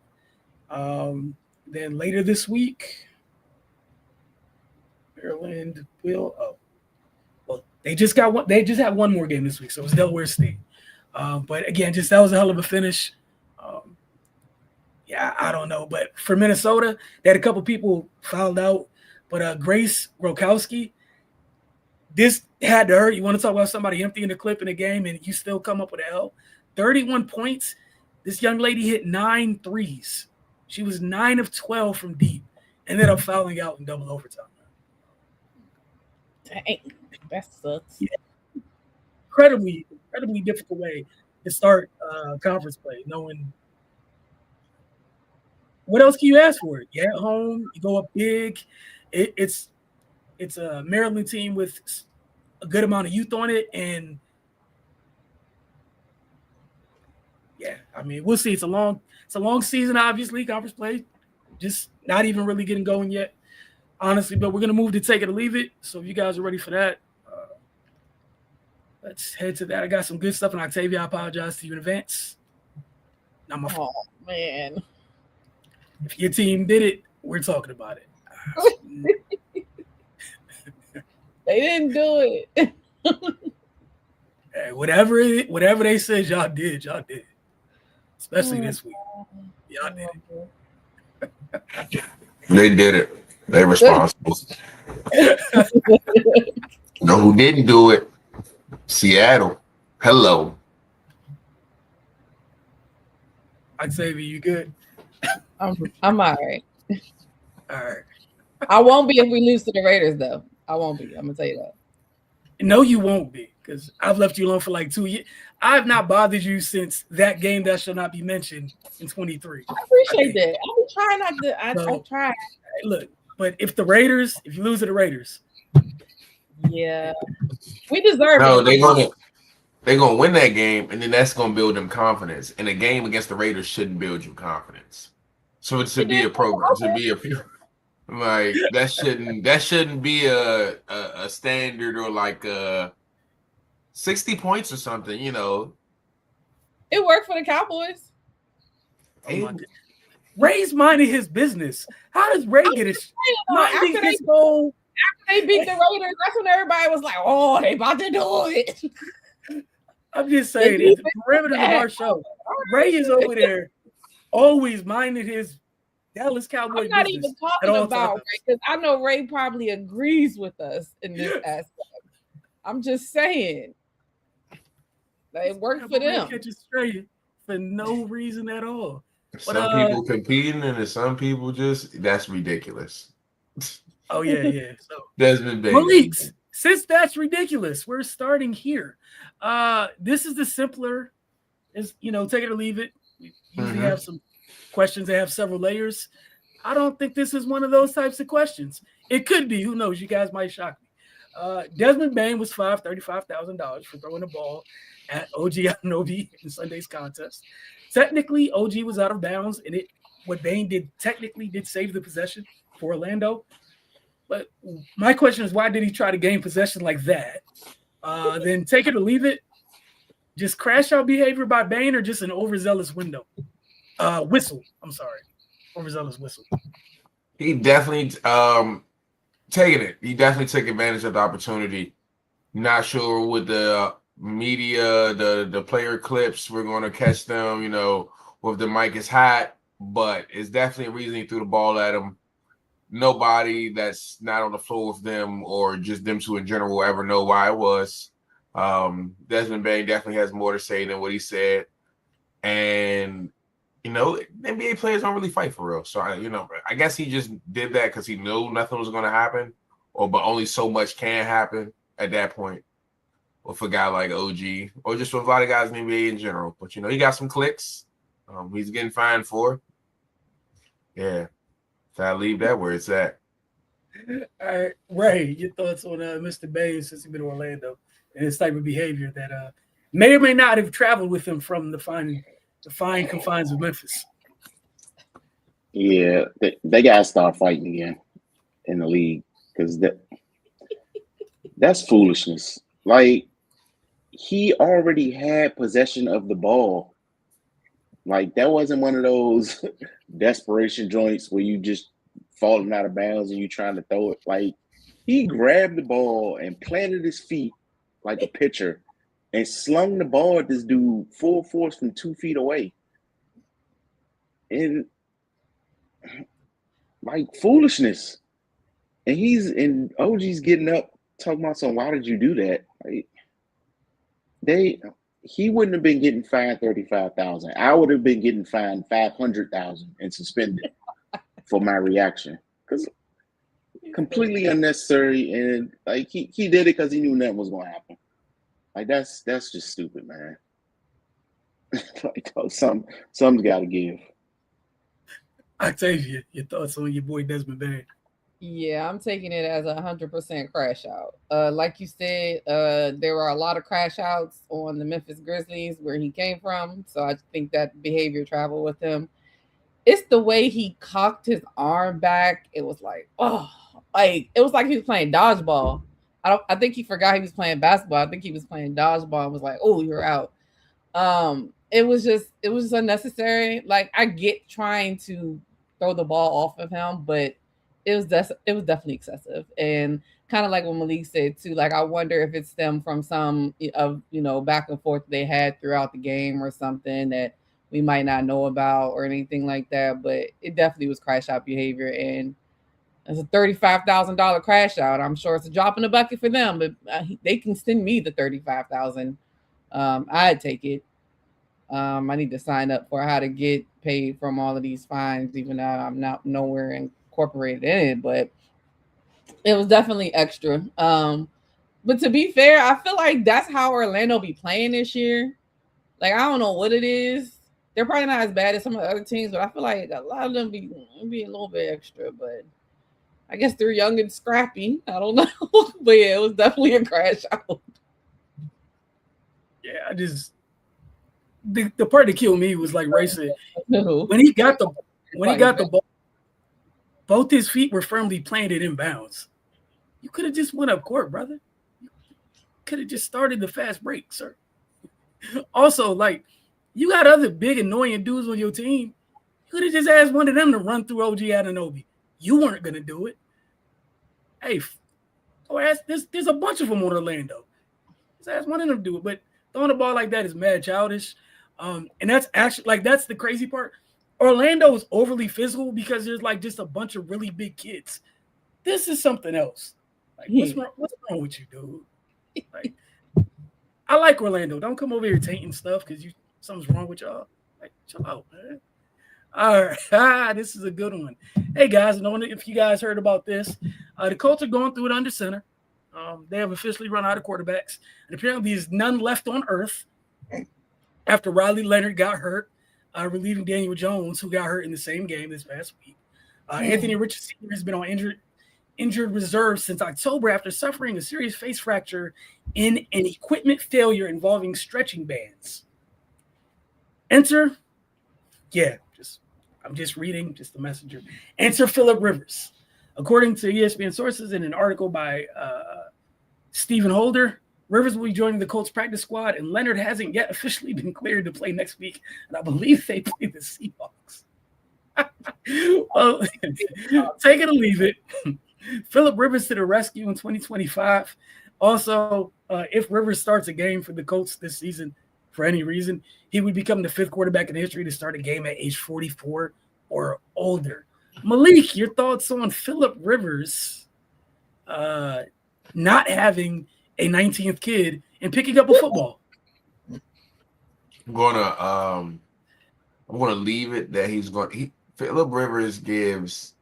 Speaker 1: Then later this week, Maryland will they just got one. They just had one more game this week, so it's Delaware State. But again, just that was a hell of a finish. Yeah, I don't know, but for Minnesota, they had a couple people fouled out. But Grace Grokowski, this had to hurt. You want to talk about somebody emptying the clip in a game and you still come up with a L? 31 points. This young lady hit 9 threes. She was 9 of 12 from deep, ended up fouling out in double overtime.
Speaker 2: Dang, that sucks.
Speaker 1: Yeah. Incredibly difficult way to start conference play, knowing what else can you ask for? You're at home, you go up big. It's a Maryland team with a good amount of youth on it, and yeah, I mean, we'll see. It's a long season, obviously. Conference play, just not even really getting going yet, honestly. But we're gonna move to take it or leave it. So if you guys are ready for that, let's head to that. I got some good stuff in Octavia. I apologize to you in advance. Not my fault.
Speaker 2: Oh man.
Speaker 1: If your team did it, we're talking about it.
Speaker 2: They didn't do it.
Speaker 1: Hey, whatever they said, y'all did. Especially this week. Y'all did it.
Speaker 4: They did it. They're responsible. No, who didn't do it? Seattle. Hello.
Speaker 1: Octavia, you good?
Speaker 2: I'm all right.
Speaker 1: All right.
Speaker 2: I won't be if we lose to the Raiders, though. I won't be. I'm gonna tell you that.
Speaker 1: No, you won't be, because I've left you alone for like 2 years. I've not bothered you since that game that shall not be mentioned in 23.
Speaker 2: I appreciate that. I've been trying not to. I
Speaker 1: So-
Speaker 2: tried.
Speaker 1: Look, but if you lose to the Raiders,
Speaker 2: Yeah, we deserve
Speaker 4: No,
Speaker 2: it.
Speaker 4: they're gonna win that game, and then that's gonna build them confidence. And a game against the Raiders shouldn't build you confidence. So it should be a program, to be a like that shouldn't be a standard or like 60 points or something, you know.
Speaker 2: It worked for the Cowboys.
Speaker 1: oh my God. Ray's minding his business. How does Ray get his minding
Speaker 2: After
Speaker 1: his whole?
Speaker 2: they beat the Raiders, that's when everybody was like, "Oh, they about to do it."
Speaker 1: I'm just saying, in the perimeter of our show, Ray is over there always minding his Dallas Cowboys
Speaker 2: I'm not
Speaker 1: business.
Speaker 2: even
Speaker 1: at
Speaker 2: talking
Speaker 1: all
Speaker 2: about
Speaker 1: times.
Speaker 2: Ray because I know Ray probably agrees with us in this aspect. I'm just saying, it worked for
Speaker 1: Ray
Speaker 2: them.
Speaker 1: catches straight for no reason at all.
Speaker 4: Some people competing and then some people just that's ridiculous.
Speaker 1: Oh yeah. So
Speaker 4: Desmond Bain.
Speaker 1: Malik, since that's ridiculous, we're starting here. This is the simpler, is take it or leave it. We usually have some questions that have several layers. I don't think this is one of those types of questions. It could be. Who knows? You guys might shock me. Desmond Bain was fined $35,000 for throwing the ball at OG Anunoby in Sunday's contest. Technically, OG was out of bounds, and what Bain did technically did save the possession for Orlando. But my question is, why did he try to gain possession like that? Then take it or leave it. Just crash out behavior by Bain, or just an overzealous whistle. I'm sorry, overzealous whistle.
Speaker 4: He definitely taking it. He definitely took advantage of the opportunity. Not sure with the media, the player clips, we're going to catch them, with the mic is hot, but it's definitely a reason he threw the ball at him. Nobody that's not on the floor with them or just them two in general will ever know why it was. Desmond Bain definitely has more to say than what he said. And, NBA players don't really fight for real. So, I guess he just did that because he knew nothing was going to happen, but only so much can happen at that point with a guy like OG or just with a lot of guys in the NBA in general. But, he got some clicks. He's getting fined for. Yeah. So I leave that where it's at.
Speaker 1: All right, Ray, your thoughts on Mr. Bain since he's been in Orlando and his type of behavior that may or may not have traveled with him from the fine confines of Memphis.
Speaker 3: Yeah, they got to start fighting again in the league because that's foolishness. Like, he already had possession of the ball. Like, that wasn't one of those desperation joints where you just falling out of bounds and you trying to throw it. Like, he grabbed the ball and planted his feet like a pitcher and slung the ball at this dude full force from 2 feet away. And like, foolishness. And OG's getting up talking about something. Why did you do that? Like, he wouldn't have been getting fined $35,000. I would have been getting fined $500,000 and suspended for my reaction because completely unnecessary. And like he did it because he knew nothing was going to happen. Like that's just stupid, man. Like something's got to give.
Speaker 1: Octavia, your thoughts on your boy Desmond Bain?
Speaker 2: Yeah, I'm taking it as 100% crash out. Like you said, there were a lot of crash outs on the Memphis Grizzlies where he came from. So I think that behavior traveled with him. It's the way he cocked his arm back. It was like, it was like he was playing dodgeball. I think he forgot he was playing basketball. I think he was playing dodgeball and was like, "Oh, you're out." It was just unnecessary. Like, I get trying to throw the ball off of him, but it was definitely excessive. And kind of like what Malik said too, like, I wonder if it stemmed from some of back and forth they had throughout the game or something that we might not know about or anything like that. But it definitely was crash out behavior. And It's a $35,000 crash out. I'm sure it's a drop in the bucket for them, but they can send me the $35,000. I'd take it. I need to sign up for how to get paid from all of these fines, even though I'm not nowhere incorporated in it. But it was definitely extra. But to be fair, I feel like that's how Orlando be playing this year. Like, I don't know what it is. They're probably not as bad as some of the other teams, but I feel like a lot of them be a little bit extra. But I guess they're young and scrappy. I don't know. But yeah, it was definitely a crash out.
Speaker 1: Yeah, I just the part that killed me was like Ray said,
Speaker 2: No.
Speaker 1: when he got the ball, both his feet were firmly planted in bounds. You could have just went up court, brother. You could have just started the fast break, sir. Also, like, you got other big annoying dudes on your team. You could have just asked one of them to run through OG Anunoby. You weren't gonna do it. Hey, there's a bunch of them on Orlando. Just ask one of them to do it. But throwing the ball like that is mad childish. And that's actually, like, that's the crazy part. Orlando is overly physical because there's like just a bunch of really big kids. This is something else. Like, what's wrong with you, dude? Like, I like Orlando. Don't come over here tainting stuff because something's wrong with y'all. Like, chill out, man. All right, this is a good one. Hey guys, I don't know if you guys heard about this. The Colts are going through it under center. They have officially run out of quarterbacks, and apparently there's none left on earth after Riley Leonard got hurt, relieving Daniel Jones, who got hurt in the same game this past week. Anthony Richardson has been on injured reserve since October after suffering a serious face fracture in an equipment failure involving stretching bands. I'm just reading, just the messenger. Enter Phillip Rivers. According to ESPN sources in an article by Stephen Holder, Rivers will be joining the Colts practice squad, and Leonard hasn't yet officially been cleared to play next week. And I believe they play the Seahawks. Well, take it or leave it. Phillip Rivers to the rescue in 2025. Also, if Rivers starts a game for the Colts this season for any reason, he would become the 5th quarterback in history to start a game at age 44 or older. Malik, your thoughts on Phillip Rivers not having a 19th kid and picking up a football?
Speaker 4: I'm gonna leave it that Phillip Rivers gives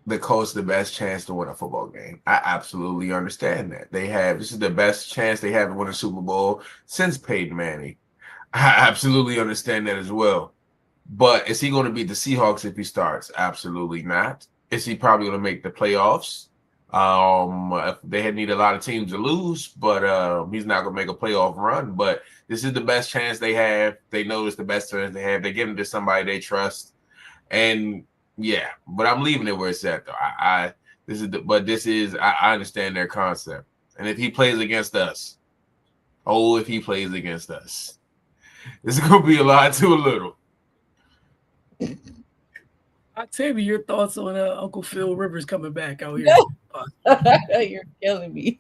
Speaker 4: the Colts the best chance to win a football game. I absolutely understand that. This is the best chance they have to win a Super Bowl since Peyton Manning. I absolutely understand that as well. But is he going to beat the Seahawks if he starts? Absolutely not. Is he probably going to make the playoffs? They need a lot of teams to lose, but he's not going to make a playoff run. But this is the best chance they have. They know it's the best chance they have. They give him to somebody they trust. And yeah, but I'm leaving it where it's at though. I understand their concept. And if he plays against us, it's gonna be a lot to a little.
Speaker 1: Octavia, your thoughts on Uncle Phil Rivers coming back out here?
Speaker 2: You're killing me.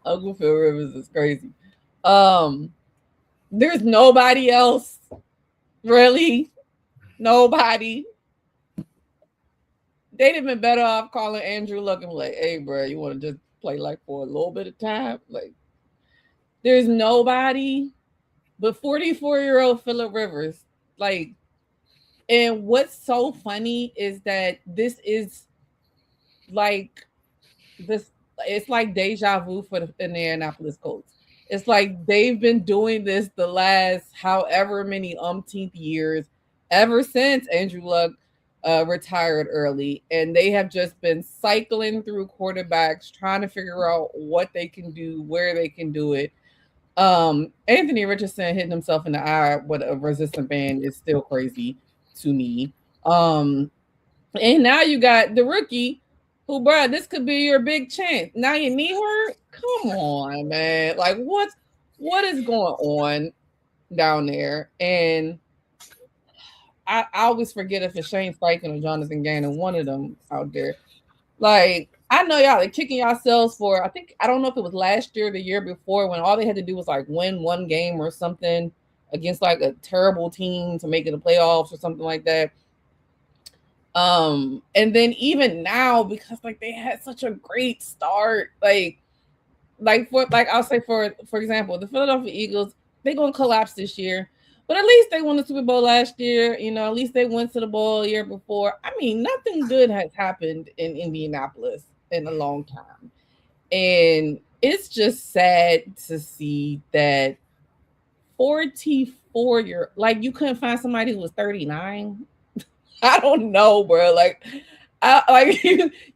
Speaker 2: Uncle Phil Rivers is crazy. There's nobody else, really. Nobody. They'd have been better off calling Andrew Luck and like, hey, bro, you want to just play like for a little bit of time? Like, there's nobody but 44-year-old Phillip Rivers. Like, and what's so funny is that this is like this. It's like deja vu for the Indianapolis Colts. It's like they've been doing this the last however many umpteenth years, ever since Andrew Luck retired early, and they have just been cycling through quarterbacks, trying to figure out what they can do, where they can do it. Anthony Richardson hitting himself in the eye with a resistant band is still crazy to me. And now you got the rookie who, bro, this could be your big chance. Now your knee hurt? Come on, man. Like, what is going on down there? And I always forget if it's Shane Steichen or Jonathan Gannon, one of them out there. Like, I know y'all are kicking yourselves for, I don't know if it was last year or the year before, when all they had to do was like win one game or something against like a terrible team to make it the playoffs or something like that. And then even now, because like they had such a great start, like I'll say for example, the Philadelphia Eagles, they're gonna collapse this year. But at least they won the Super Bowl last year. You know, at least they went to the bowl the year before. I mean, nothing good has happened in Indianapolis in a long time. And it's just sad to see that 44 like you couldn't find somebody who was 39. I don't know, bro. Like,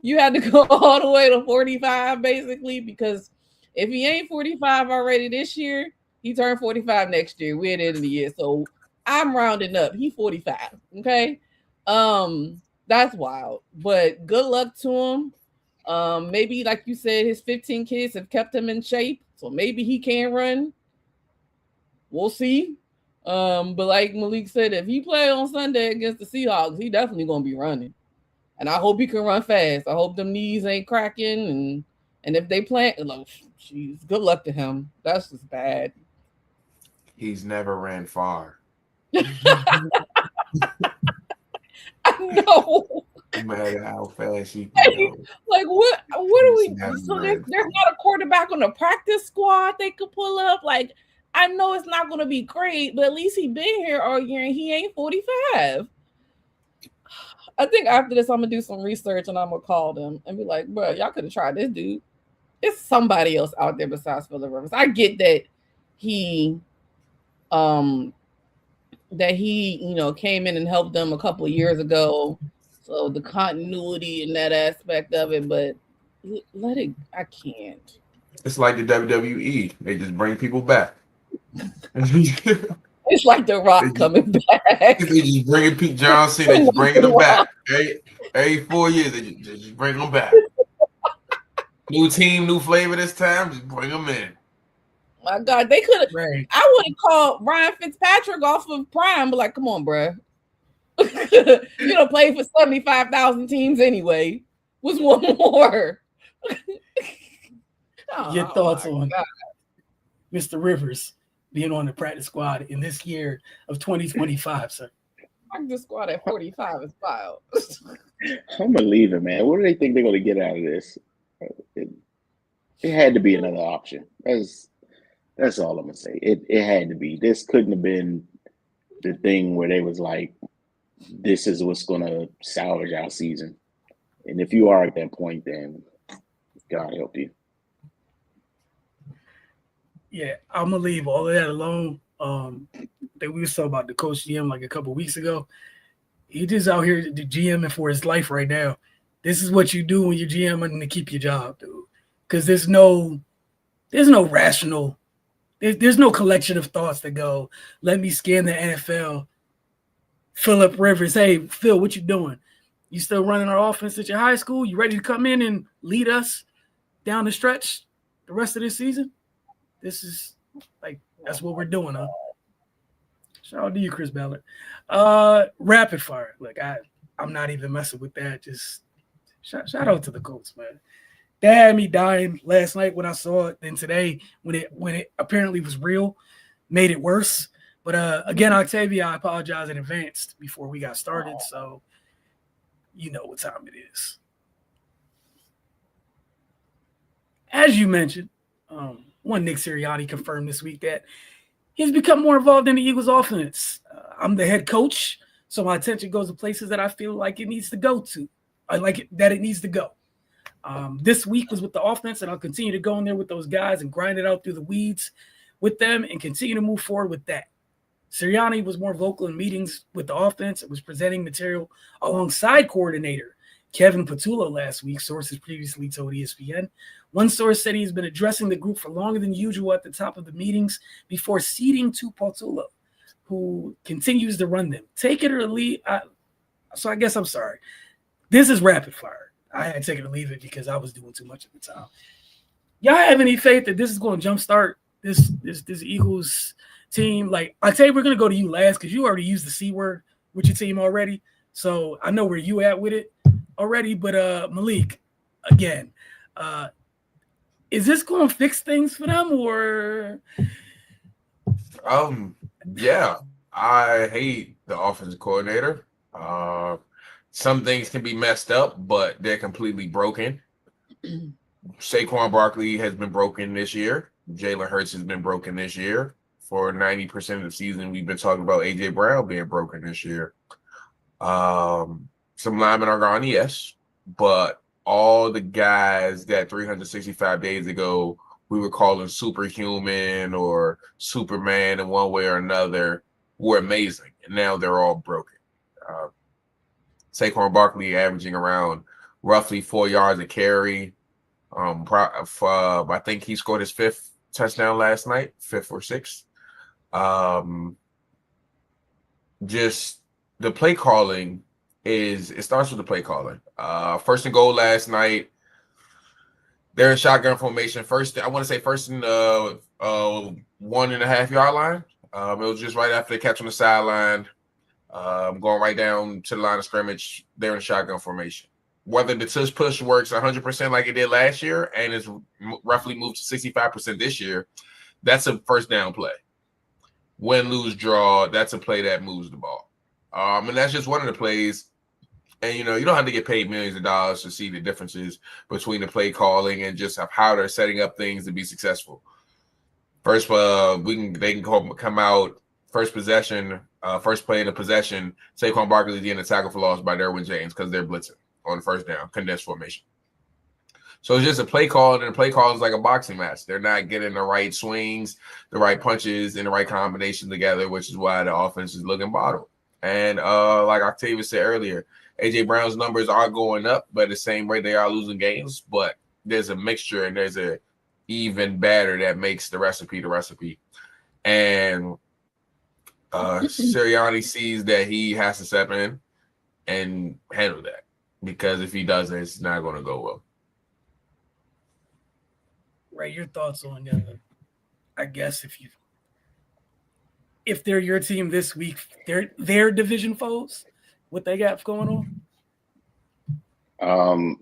Speaker 2: you had to go all the way to 45 basically, because if he ain't 45 already this year, he turned 45 next year. We're at the end of the year. So I'm rounding up. He 45. Okay. That's wild. But good luck to him. Maybe like you said, his 15 kids have kept him in shape. So maybe he can run. We'll see. But like Malik said, if he play on Sunday against the Seahawks, he definitely gonna be running. And I hope he can run fast. I hope them knees ain't cracking. And if they play, like, geez, good luck to him. That's just bad.
Speaker 4: He's never ran far.
Speaker 2: I know.
Speaker 4: No matter how fast he can go.
Speaker 2: Like what are we?
Speaker 4: Never
Speaker 2: So
Speaker 4: ran
Speaker 2: there's not a quarterback on the practice squad they could pull up. Like, I know it's not going to be great, but at least he been here all year and he ain't 45. I think after this, I'm gonna do some research and I'm gonna call them and be like, bro, y'all could have tried this dude. It's somebody else out there besides Phillip Rivers. I get that he came in and helped them a couple of years ago. So the continuity in that aspect of it, but I can't.
Speaker 4: It's like the WWE. They just bring people back.
Speaker 2: It's like The Rock coming back.
Speaker 4: They just bringing Pete Johnson. They just bringing them back. Every 4 years, they just bring them back. New team, new flavor this time. Just bring them in.
Speaker 2: My God, they could have.
Speaker 1: Right.
Speaker 2: I would have called Ryan Fitzpatrick off of Prime, but like, come on, bro. You don't play for 75,000 teams anyway. What's one more?
Speaker 1: Your thoughts on Mr. Rivers being on the practice squad in this year of 2025, sir?
Speaker 2: Practice squad at 45 is wild.
Speaker 3: I'm gonna leave it, man. What do they think they're gonna get out of this? It had to be another option. That's all I'm gonna say. It had to be. This couldn't have been the thing where they was like, this is what's gonna salvage our season. And if you are at that point, then God help you.
Speaker 1: Yeah, I'm gonna leave all of that alone. That we were talking about the coach GM like a couple weeks ago. He just out here GMing for his life right now. This is what you do when you're GMing to keep your job, dude. Because there's no rational, there's no collection of thoughts that go, let me scan the NFL. Phillip Rivers, hey, Phil, what you doing? You still running our offense at your high school? You ready to come in and lead us down the stretch the rest of this season? This is like, that's what we're doing, huh? Shout out to you, Chris Ballard. Rapid fire. Like, I'm not even messing with that. Just shout out to the Colts, man. That had me dying last night when I saw it, and today when it apparently was real, made it worse. But again, Octavia, I apologize in advance before we got started, so you know what time it is. As you mentioned, one Nick Sirianni confirmed this week that he's become more involved in the Eagles offense. I'm the head coach, so my attention goes to places that I feel like it needs to go to. I like it that it needs to go. This week was with the offense, and I'll continue to go in there with those guys and grind it out through the weeds with them and continue to move forward with that. Sirianni was more vocal in meetings with the offense and was presenting material alongside coordinator Kevin Patullo last week, sources previously told ESPN. One source said he's been addressing the group for longer than usual at the top of the meetings before ceding to Patullo, who continues to run them. Take it or leave. So I guess I'm sorry. This is rapid fire. I had to take it or leave it because I was doing too much at the time. Y'all have any faith that this is going to jumpstart this Eagles team? Like, I tell you, we're going to go to you last because you already used the C word with your team already. So I know where you at with it already. But Malik, again, is this going to fix things for them or?
Speaker 4: Yeah, I hate the offensive coordinator. some things can be messed up, but they're completely broken. Saquon Barkley has been broken this year. Jalen Hurts has been broken this year. For 90% of the season, we've been talking about A.J. Brown being broken this year. Some linemen are gone, yes, but all the guys that 365 days ago we were calling superhuman or Superman in one way or another were amazing, and now they're all broken. Saquon Barkley averaging around roughly 4 yards a carry. I think he scored his 5th touchdown last night, 5th or 6th. Just the play calling it starts with the play calling. First and goal last night. They're in shotgun formation. First in 1.5 yard line. It was just right after the catch on the sideline. Going right down to the line of scrimmage. They're in shotgun formation. Whether the tush push works 100% like it did last year and is roughly moved to 65% this year, that's a first down play. Win, lose, draw, that's a play that moves the ball. And that's just one of the plays. And, you don't have to get paid millions of dollars to see the differences between the play calling and just how they're setting up things to be successful. First, they can come out first possession, first play in the possession. Saquon Barkley is getting a tackle for loss by Derwin James because they're blitzing on the first down, condensed formation. So it's just a play call, and the play call is like a boxing match. They're not getting the right swings, the right punches, and the right combination together, which is why the offense is looking bottled. And like Octavia said earlier, A.J. Brown's numbers are going up, but the same rate they are losing games. But there's a mixture, and there's a even batter that makes the recipe the recipe. And Sirianni sees that he has to step in and handle that, because if he doesn't, it's not going to go well.
Speaker 1: Ray, your thoughts on, I guess if they're your team this week, their division foes, what they got going
Speaker 3: on?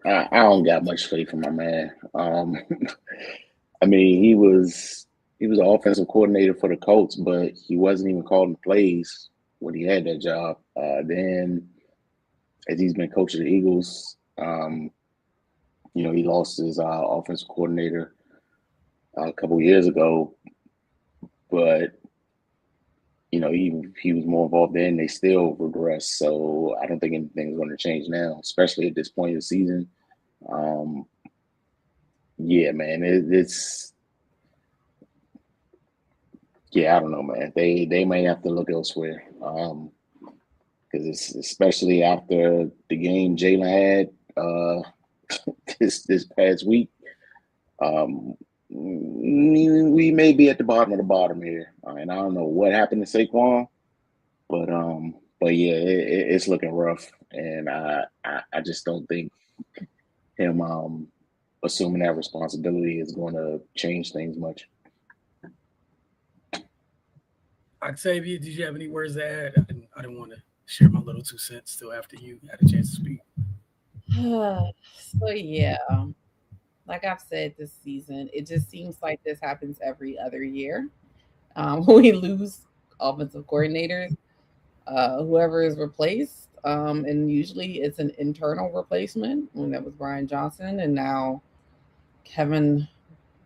Speaker 3: I don't got much faith in my man. I mean, he was the offensive coordinator for the Colts, but he wasn't even calling plays when he had that job. Then, as he's been coaching the Eagles, he lost his offensive coordinator a couple of years ago, but he was more involved then. They still regressed, so I don't think anything's going to change now, especially at this point in the season. Yeah, man, I don't know, man. They may have to look elsewhere, because it's especially after the game Jalen had this past week. We may be at the bottom of the bottom here, and I don't know what happened to Saquon, but yeah, it's looking rough, and I just don't think him assuming that responsibility is going to change things much.
Speaker 1: Octavia, did you have any words to add? I didn't want to share my little 2 cents till after you had a chance to speak.
Speaker 2: So yeah, like I've said this season, it just seems like this happens every other year. We lose offensive coordinators, whoever is replaced, and usually it's an internal replacement. When that was Brian Johnson, and now Kevin,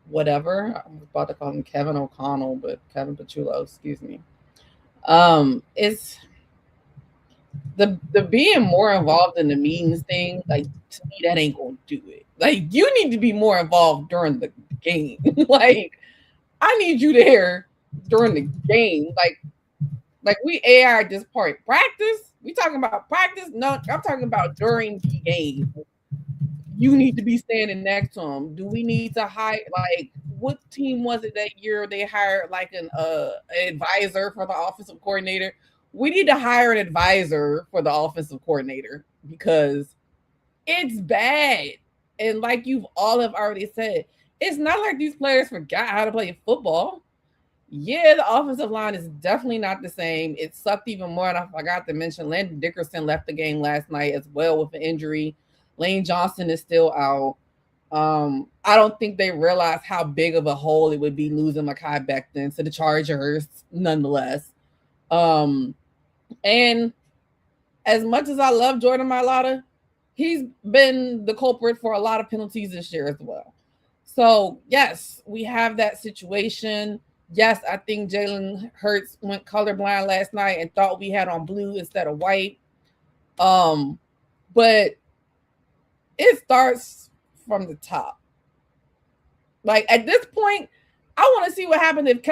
Speaker 2: whatever. I was about to call him Kevin O'Connell, but Kevin Pachulo, excuse me. It's the being more involved in the meetings thing. Like, to me, that ain't gonna do it. Like, you need to be more involved during the game. Like, I need you there during the game. Like we AI at this point. Practice? We talking about practice? No, I'm talking about during the game. You need to be standing next to him. Do we need to hire, like, what team was it that year they hired like an advisor for the offensive coordinator? We need to hire an advisor for the offensive coordinator, because it's bad. And like you've all have already said, it's not like these players forgot how to play football. Yeah, the offensive line is definitely not the same. It sucked even more. And I forgot to mention Landon Dickerson left the game last night as well with an injury. Lane Johnson is still out. I don't think they realized how big of a hole it would be losing Mekhi Becton to the Chargers, nonetheless. And as much as I love Jordan Mailata, he's been the culprit for a lot of penalties this year as well. So, yes, we have that situation. Yes, I think Jalen Hurts went colorblind last night and thought we had on blue instead of white. But it starts from the top. Like, at this point, I want to see what happens if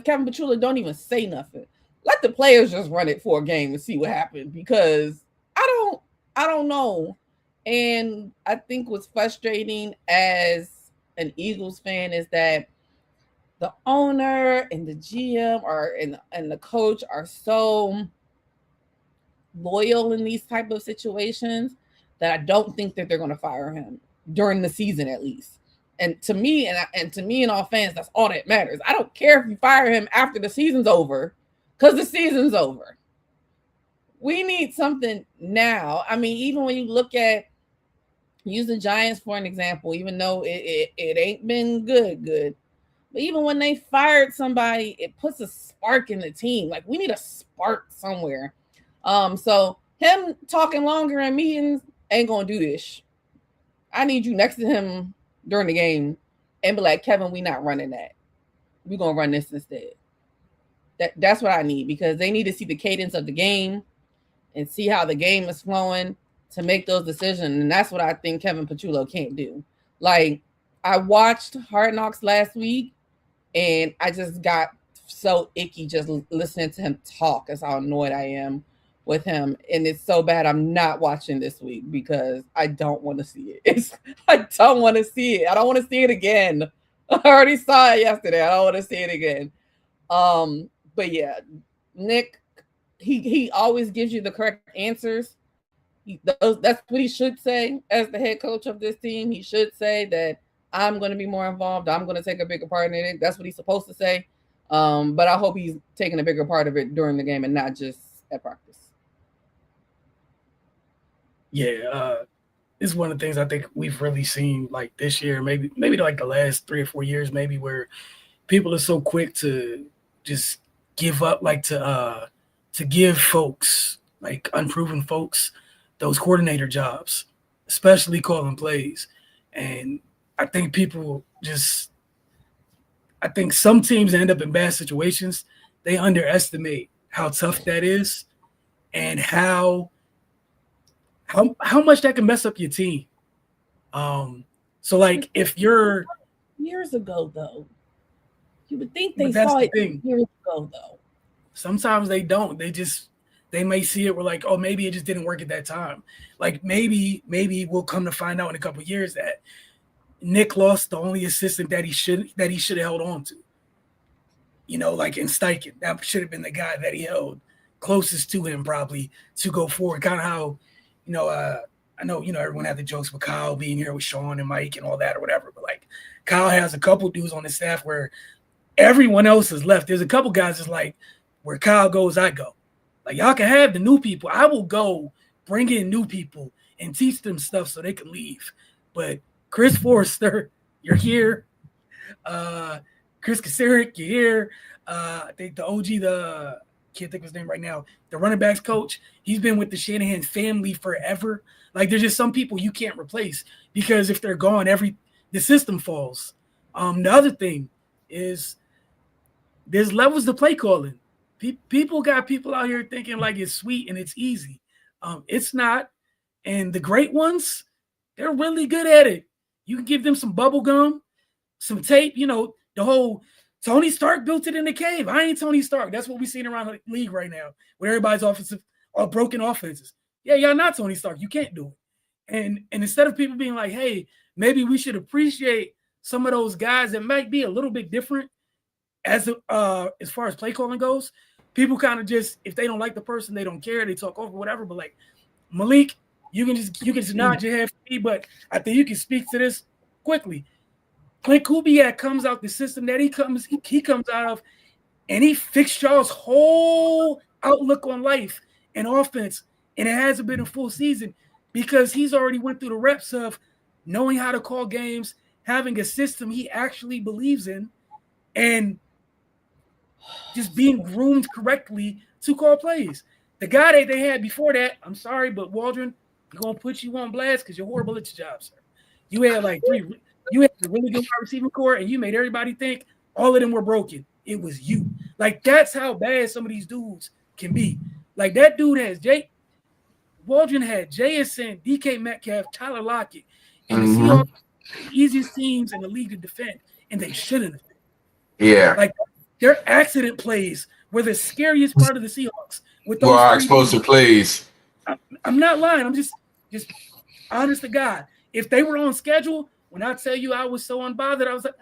Speaker 2: Kevin Petrulla don't even say nothing. Let the players just run it for a game and see what happens, because I don't know. And I think what's frustrating as an Eagles fan is that the owner and the GM and the coach are so loyal in these type of situations that I don't think that they're going to fire him during the season, at least. And to me and all fans, that's all that matters. I don't care if you fire him after the season's over, because the season's over. We need something now. I mean, even when you look at, use the Giants for an example, even though it ain't been good. But even when they fired somebody, it puts a spark in the team. Like, we need a spark somewhere. So him talking longer in meetings ain't gonna do this. I need you next to him during the game and be like, Kevin, we not running that. We're gonna run this instead. That's what I need, because they need to see the cadence of the game and see how the game is flowing to make those decisions. And that's what I think Kevin Petrulla can't do. Like, I watched Hard Knocks last week, and I just got so icky just listening to him talk. That's how annoyed I am with him. And it's so bad I'm not watching this week because I don't want to see it. I don't want to see it. I don't want to see it again. I already saw it yesterday. I don't want to see it again. But yeah, Nick, he always gives you the correct answers. That's what he should say as the head coach of this team. He should say that I'm going to be more involved. I'm going to take a bigger part in it. That's what he's supposed to say. But I hope he's taking a bigger part of it during the game and not just at practice.
Speaker 1: Yeah, this is one of the things I think we've really seen, like, this year, maybe like the last 3 or 4 years, maybe, where people are so quick to just give up, like to give folks, like unproven folks, those coordinator jobs, especially calling plays. And I think I think some teams end up in bad situations. They underestimate how tough that is and how much that can mess up your team. So, like, if you're
Speaker 2: years ago, though, you would think they
Speaker 1: that's
Speaker 2: saw
Speaker 1: the
Speaker 2: it
Speaker 1: thing.
Speaker 2: years ago, though.
Speaker 1: Sometimes they don't. They may see it. We're like, oh, maybe it just didn't work at that time. Like, maybe we'll come to find out in a couple of years that Nick lost the only assistant that he should have held on to. You know, like in Steichen, that should have been the guy that he held closest to him, probably, to go forward. Kind of how, you know, I know, you know, everyone had the jokes with Kyle being here with Sean and Mike and all that or whatever, but like, Kyle has a couple dudes on his staff where everyone else is left. There's a couple guys that's like, where Kyle goes, I go. Like, y'all can have the new people. I will go bring in new people and teach them stuff so they can leave. But Chris Forrester, you're here. Chris Kasarik, you're here. I think the OG, can't think of his name right now, the running backs coach, he's been with the Shanahan family forever. Like, there's just some people you can't replace, because if they're gone, the system falls. The other thing is there's levels to play calling. People got people out here thinking like it's sweet and it's easy. It's not. And the great ones, they're really good at it. You can give them some bubble gum, some tape, you know, the whole Tony Stark built it in the cave. I ain't Tony Stark. That's what we're seeing around the league right now, with everybody's broken offenses. Yeah, y'all not Tony Stark. You can't do it. And instead of people being like, hey, maybe we should appreciate some of those guys that might be a little bit different as far as play calling goes, people kind of just, if they don't like the person, they don't care, they talk over whatever. But like Malik, you can just nod your head for me, but I think you can speak to this quickly. Clint Kubiak comes out the system that he comes out of, and he fixed y'all's whole outlook on life and offense, and it hasn't been a full season because he's already went through the reps of knowing how to call games, having a system he actually believes in, and just being groomed correctly to call plays. The guy that they had before that, I'm sorry, but Waldron, we're gonna put you on blast because you're horrible at your job, sir. You had like you had a really good wide receiving core, and you made everybody think all of them were broken. It was you. Like, that's how bad some of these dudes can be. Like, that dude has Waldron had JSN, DK Metcalf, Tyler Lockett, and the Seahawks, the easiest teams in the league to defend, and they shouldn't have been.
Speaker 4: Yeah.
Speaker 1: Like, their accident plays were the scariest part of the Seahawks. With those
Speaker 4: our explosive plays.
Speaker 1: I'm not lying. I'm just honest to God. If they were on schedule, when I tell you I was so unbothered, I was like,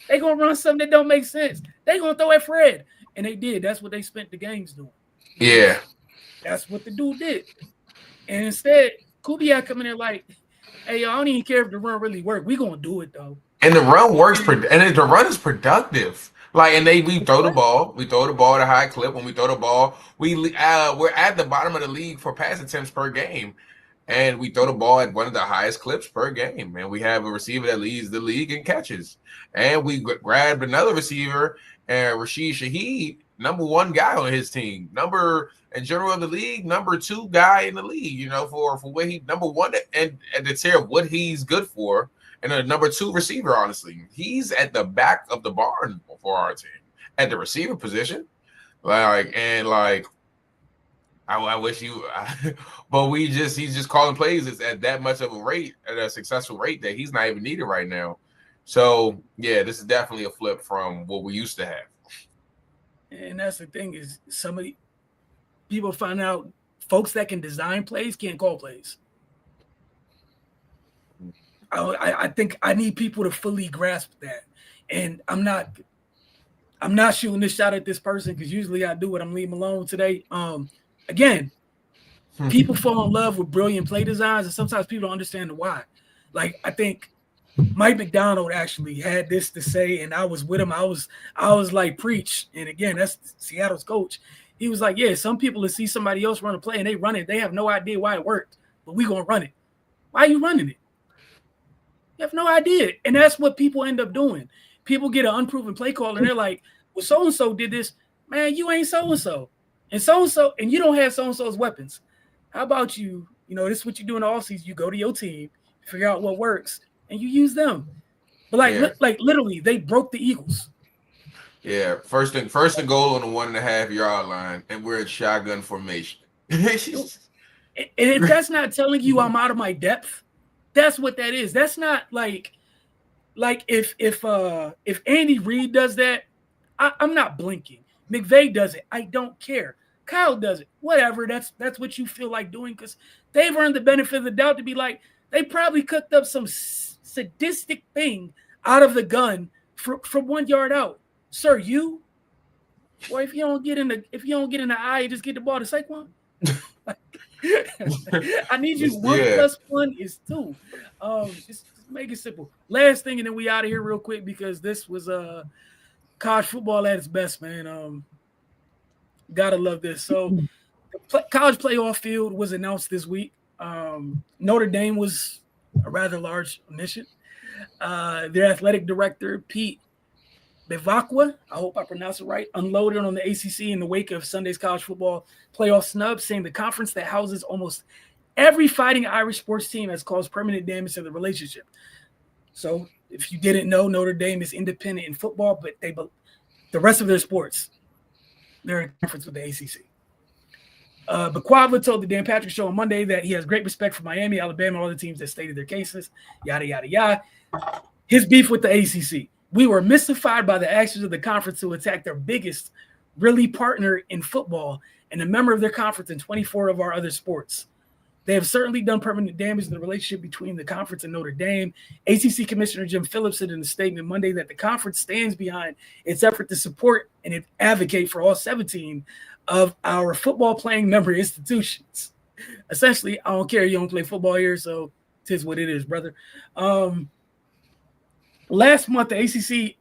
Speaker 1: they gonna run something that don't make sense. They gonna throw at Fred, and they did. That's what they spent the games doing.
Speaker 4: Yeah,
Speaker 1: that's what the dude did. And instead, Kubiak coming in like, hey, I don't even care if the run really work. We gonna do it though.
Speaker 4: And the run works, and the run is productive. Like, and we throw the ball. We throw the ball at a high clip. When we throw the ball, we're at the bottom of the league for pass attempts per game, and we throw the ball at one of the highest clips per game. And we have a receiver that leads the league in catches. And we grabbed another receiver, and Rashid Shaheed, #1 guy on his team, in general of the league, #2 guy in the league. You know, for what he #1 and the tier of what he's good for. And a #2 receiver, honestly. He's at the back of the barn for our team at the receiver position. I wish you, but he's just calling plays at that much of a rate, at a successful rate that he's not even needed right now. So, yeah, this is definitely a flip from what we used to have.
Speaker 1: And that's the thing is people find out folks that can design plays can't call plays. I think I need people to fully grasp that. And I'm not shooting this shot at this person because usually I do it. I'm leaving alone today. Again, people fall in love with brilliant play designs, and sometimes people don't understand the why. Like, I think Mike McDonald actually had this to say, and I was with him. I was like, preach. And again, that's Seattle's coach. He was like, yeah, some people that see somebody else run a play and they run it, they have no idea why it worked, but we gonna run it. Why are you running it? You have no idea. And that's what people end up doing. People get an unproven play call and they're like, well, so-and-so did this. Man, you ain't so-and-so. And so-and-so, and you don't have so-and-so's weapons. How about you, this is what you do in the offseason. You go to your team, figure out what works, and you use them. But like literally, they broke the Eagles.
Speaker 4: Yeah, first and goal on the 1.5 yard line, and we're at shotgun formation.
Speaker 1: And if that's not telling you I'm out of my depth, that's what that is. That's not like if Andy Reid does that, I'm not blinking. McVay does it. I don't care. Kyle does it. Whatever. That's what you feel like doing because they've earned the benefit of the doubt to be like, they probably cooked up some sadistic thing out of the gun from 1 yard out. Sir, you? Or if you don't get in the eye, you just get the ball to Saquon. I need you. 1 + 1 is 2. Just make it simple. Last thing, and then we out of here real quick because this was college football at its best, man. Gotta love this. So, the college playoff field was announced this week. Notre Dame was a rather large omission. Their athletic director, Pete Bevacqua, I hope I pronounced it right, unloaded on the ACC in the wake of Sunday's college football playoff snub, saying the conference that houses almost every Fighting Irish sports team has caused permanent damage to the relationship. So if you didn't know, Notre Dame is independent in football, but the rest of their sports, they're in conference with the ACC. Bevacqua told the Dan Patrick Show on Monday that he has great respect for Miami, Alabama, all the teams that stated their cases, yada, yada, yada. His beef with the ACC. We were mystified by the actions of the conference to attack their biggest really partner in football and a member of their conference in 24 of our other sports. They have certainly done permanent damage to the relationship between the conference and Notre Dame. ACC Commissioner Jim Phillips said in a statement Monday that the conference stands behind its effort to support and advocate for all 17 of our football playing member institutions. Essentially, I don't care. You don't play football here, so tis what it is, brother. Last month, the ACC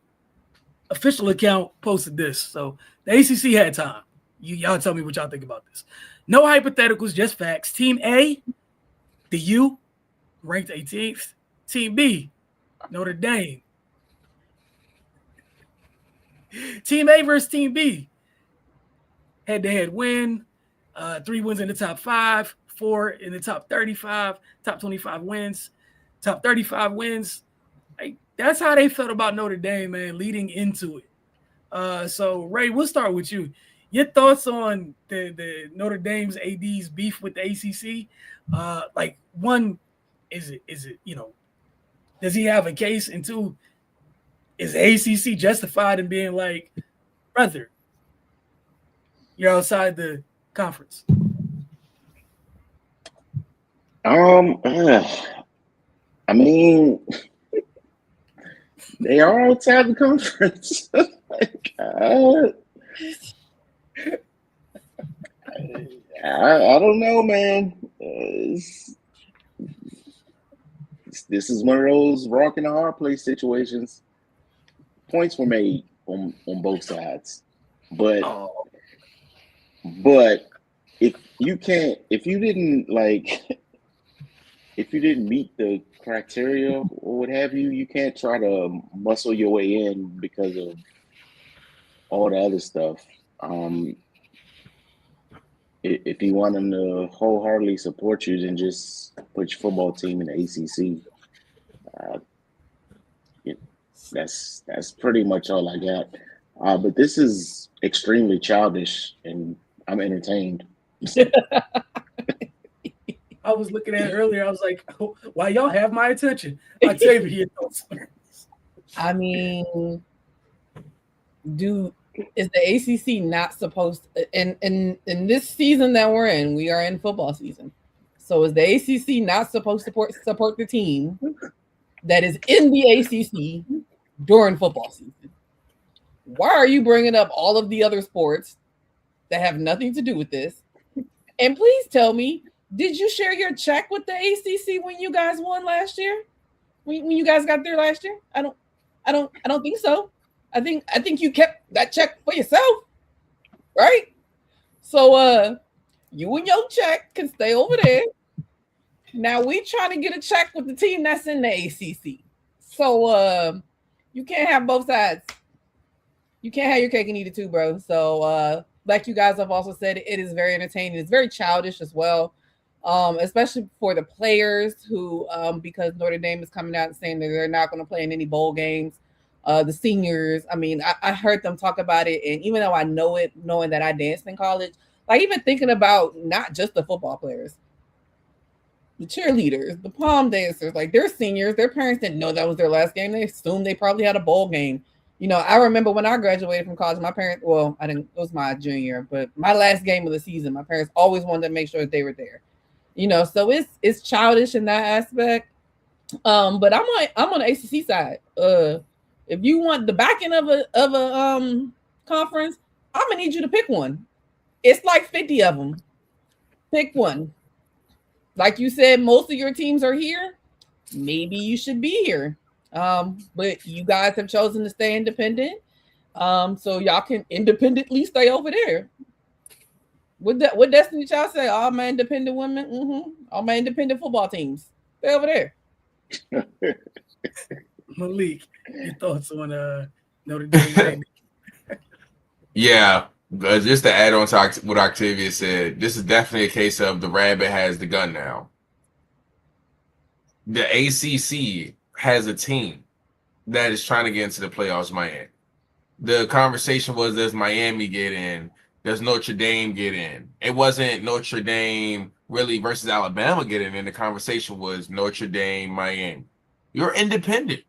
Speaker 1: official account posted this. So the ACC had time. Y'all tell me what y'all think about this. No hypotheticals, just facts. Team A, the U, ranked 18th. Team B, Notre Dame. Team A versus Team B. Head-to-head win. 3 wins in the top 5, 4 in the top 35, top 25 wins, top 35 wins. Like, that's how they felt about Notre Dame, man, leading into it. So, Ray, we'll start with you. Your thoughts on the Notre Dame's AD's beef with the ACC? Like, one, is it does he have a case? And two, is the ACC justified in being like, brother, you're outside the conference?
Speaker 3: I mean, they are outside the conference. I don't know, man. This is one of those rock and a hard place situations. Points were made on both sides, but if you didn't meet the criteria or what have you, you can't try to muscle your way in because of all the other stuff. If you want them to wholeheartedly support you, then just put your football team in the ACC. That's pretty much all I got. But this is extremely childish, and I'm entertained.
Speaker 1: I was looking at it earlier. I was like, oh, why y'all have my attention? I tell you your thoughts.
Speaker 2: I mean, is the ACC not supposed to, in this season that we're in, we are in football season. So is the ACC not supposed to support the team that is in the ACC during football season? Why are you bringing up all of the other sports that have nothing to do with this? And please tell me, did you share your check with the ACC when you guys won last year? When you guys got there last year? I don't think so. I think you kept that check for yourself, right? So you and your check can stay over there. Now we trying to get a check with the team that's in the ACC. So you can't have both sides. You can't have your cake and eat it too, bro. So like you guys have also said, it is very entertaining. It's very childish as well, especially for the players who, because Notre Dame is coming out and saying that they're not going to play in any bowl games. The seniors, I mean, I heard them talk about it, and even though I know it, knowing that I danced in college, like even thinking about not just the football players, the cheerleaders, the prom dancers, like they're seniors, their parents didn't know that was their last game. They assumed they probably had a bowl game. You know, I remember when I graduated from college, my parents, well, I didn't, it was my junior year, but my last game of the season, my parents always wanted to make sure that they were there. You know, so it's childish in that aspect. But I'm on the ACC side. If you want the backing of a conference, I'm gonna need you to pick one. It's like 50 of them. Pick one. Like you said, most of your teams are here. Maybe you should be here. But you guys have chosen to stay independent. So y'all can independently stay over there. What Destiny Child say? All my independent women, all my independent football teams. Stay over there.
Speaker 1: Malik, your thoughts on Notre Dame?
Speaker 4: Yeah, just to add on to what Octavia said, this is definitely a case of the rabbit has the gun now. The ACC has a team that is trying to get into the playoffs, Miami. The conversation was, does Miami get in? Does Notre Dame get in? It wasn't Notre Dame really versus Alabama getting in. The conversation was Notre Dame, Miami. You're independent.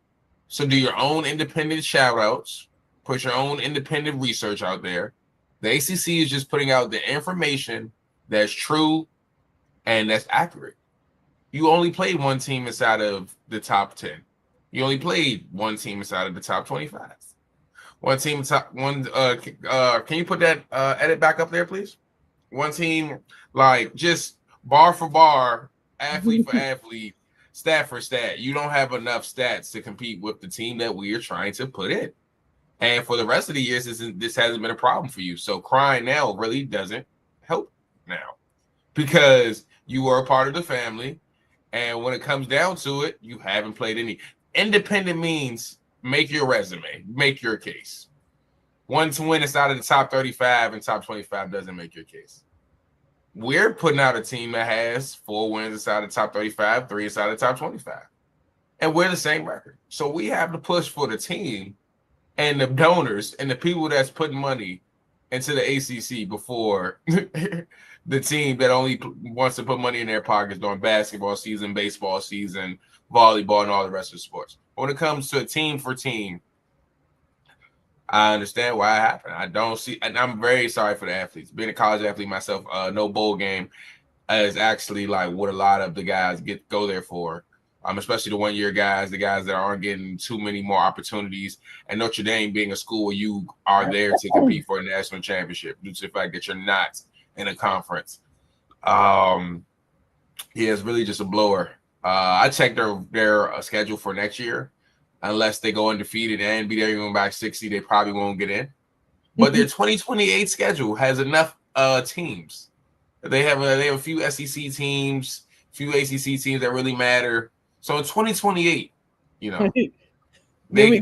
Speaker 4: So do your own independent shout-outs. Put your own independent research out there. The ACC is just putting out the information that's true and that's accurate. You only played one team inside of the top 10. You only played one team inside of the top 25. One team top one. Can you put that edit back up there, please? One team, like just bar for bar, athlete for athlete, stat for stat. You don't have enough stats to compete with the team that we are trying to put in. And for the rest of the years, this hasn't been a problem for you. So crying now really doesn't help now because you are a part of the family. And when it comes down to it, you haven't played any. Independent means make your resume, make your case. One to win inside of the top 35 and top 25 doesn't make your case. we're putting out a team that has 4 wins inside the top 35, 3 inside the top 25. And we're the same record. So we have to push for the team and the donors and the people that's putting money into the ACC before the team that only wants to put money in their pockets during basketball season, baseball season, volleyball, and all the rest of the sports. When it comes to team for team, I understand why it happened. I don't see, and I'm very sorry for the athletes. Being a college athlete myself, no bowl game is actually like what a lot of the guys go there for. Especially the 1-year guys, the guys that aren't getting too many more opportunities, and Notre Dame being a school where you are there to compete for a national championship due to the fact that you're not in a conference. Yeah, it's really just a blower. I checked their schedule for next year. Unless they go undefeated and be there even by 60, they probably won't get in. But their 2028 schedule has enough teams. They have a few SEC teams, few ACC teams that really matter. So in 2028, you know, they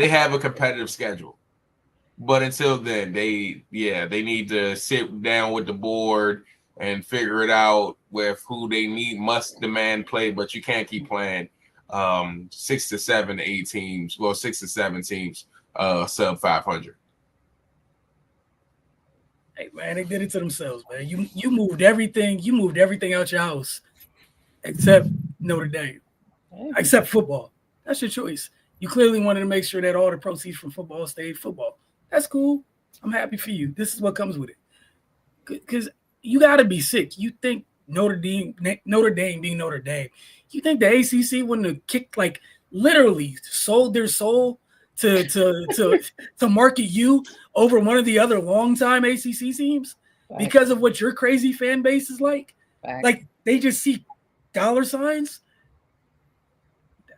Speaker 4: have a competitive schedule. But until then, they need to sit down with the board and figure it out with who they must demand play. But you can't keep playing 6 to 7, 8 teams. Well, 6 to 7 teams sub 500.
Speaker 1: Hey man, they did it to themselves, man. You moved everything. You moved everything out your house except Notre Dame, except football. That's your choice. You clearly wanted to make sure that all the proceeds from football stayed football. That's cool. I'm happy for you. This is what comes with it. Because you got to be sick. You think Notre Dame being Notre Dame, you think the ACC wouldn't have kicked, like, literally sold their soul to market you over one of the other longtime ACC teams because of what your crazy fan base is like? Like, they just see dollar signs.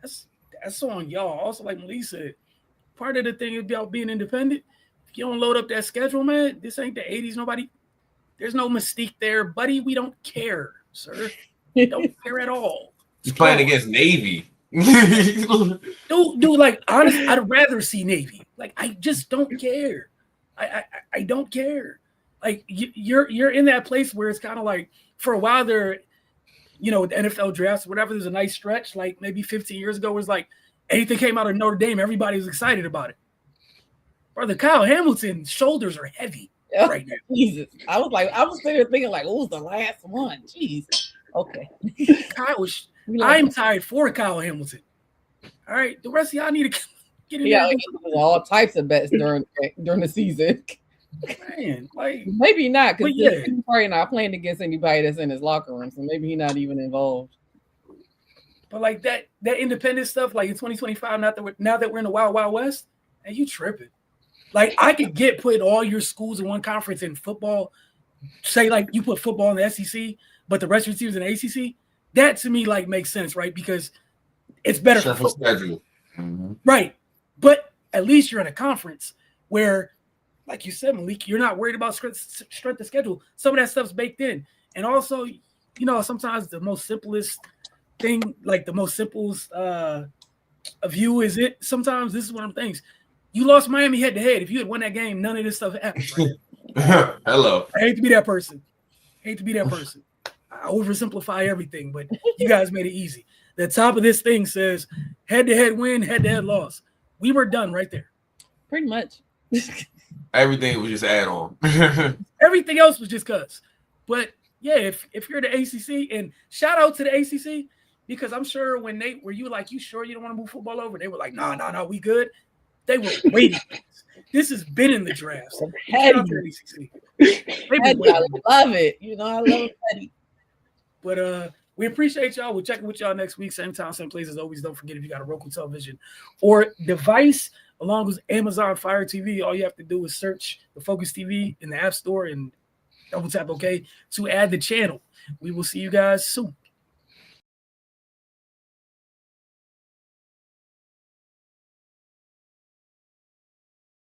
Speaker 1: That's on y'all. Also, like Malik said, part of the thing about being independent, if you don't load up that schedule, man, this ain't the 80s. There's no mystique there, buddy. We don't care, sir. We don't care at all.
Speaker 4: He's playing against Navy.
Speaker 1: Dude, like, honestly, I'd rather see Navy. Like, I just don't care. I don't care. Like, you're in that place where it's kind of like, for a while there, the NFL drafts, whatever, there's a nice stretch, like maybe 15 years ago, was like anything came out of Notre Dame, everybody was excited about it. Brother, Kyle Hamilton's shoulders are heavy right now.
Speaker 2: Jesus. I was sitting there thinking, like, who's the last one? Jeez. Okay.
Speaker 1: I'm tired for Kyle Hamilton. All right. The rest of y'all need to get in there.
Speaker 2: All types of bets during the season.
Speaker 1: Man, like,
Speaker 2: maybe not, because he's probably not playing against anybody that's in his locker room, so maybe he's not even involved.
Speaker 1: But like that independent stuff, like in 2025, now that we're in the Wild Wild West, and you tripping. Like, I could get putting all your schools in one conference in football. Say, like, you put football in the SEC, but the rest of your teams in the ACC. That to me, like, makes sense, right? Because it's better for football.
Speaker 4: Mm-hmm.
Speaker 1: Right. But at least you're in a conference where, like you said, Malik, you're not worried about strength of schedule. Some of that stuff's baked in. And also, sometimes the most simplest thing, like the most simplest view is it. Sometimes this is one of the things. You lost Miami head-to-head. If you had won that game, none of this stuff happens. Right?
Speaker 4: Hello.
Speaker 1: I hate to be that person. I oversimplify everything, but you guys made it easy. The top of this thing says head-to-head win, head-to-head loss. We were done right there.
Speaker 2: Pretty much.
Speaker 4: Everything was just add on.
Speaker 1: Everything else was just cuts. But yeah, if you're the ACC, and shout out to the ACC, because I'm sure when you like, you sure you don't want to move football over? They were like, no, we good. They were waiting. This has been in the drafts. Shout out to the ACC.
Speaker 2: I love it. I love it.
Speaker 1: But we appreciate y'all. We'll check in with y'all next week. Same time, same place as always. Don't forget, if you got a Roku television or device, along with Amazon Fire TV, all you have to do is search the Focus TV in the App Store and double tap OK to add the channel. We will see you guys soon.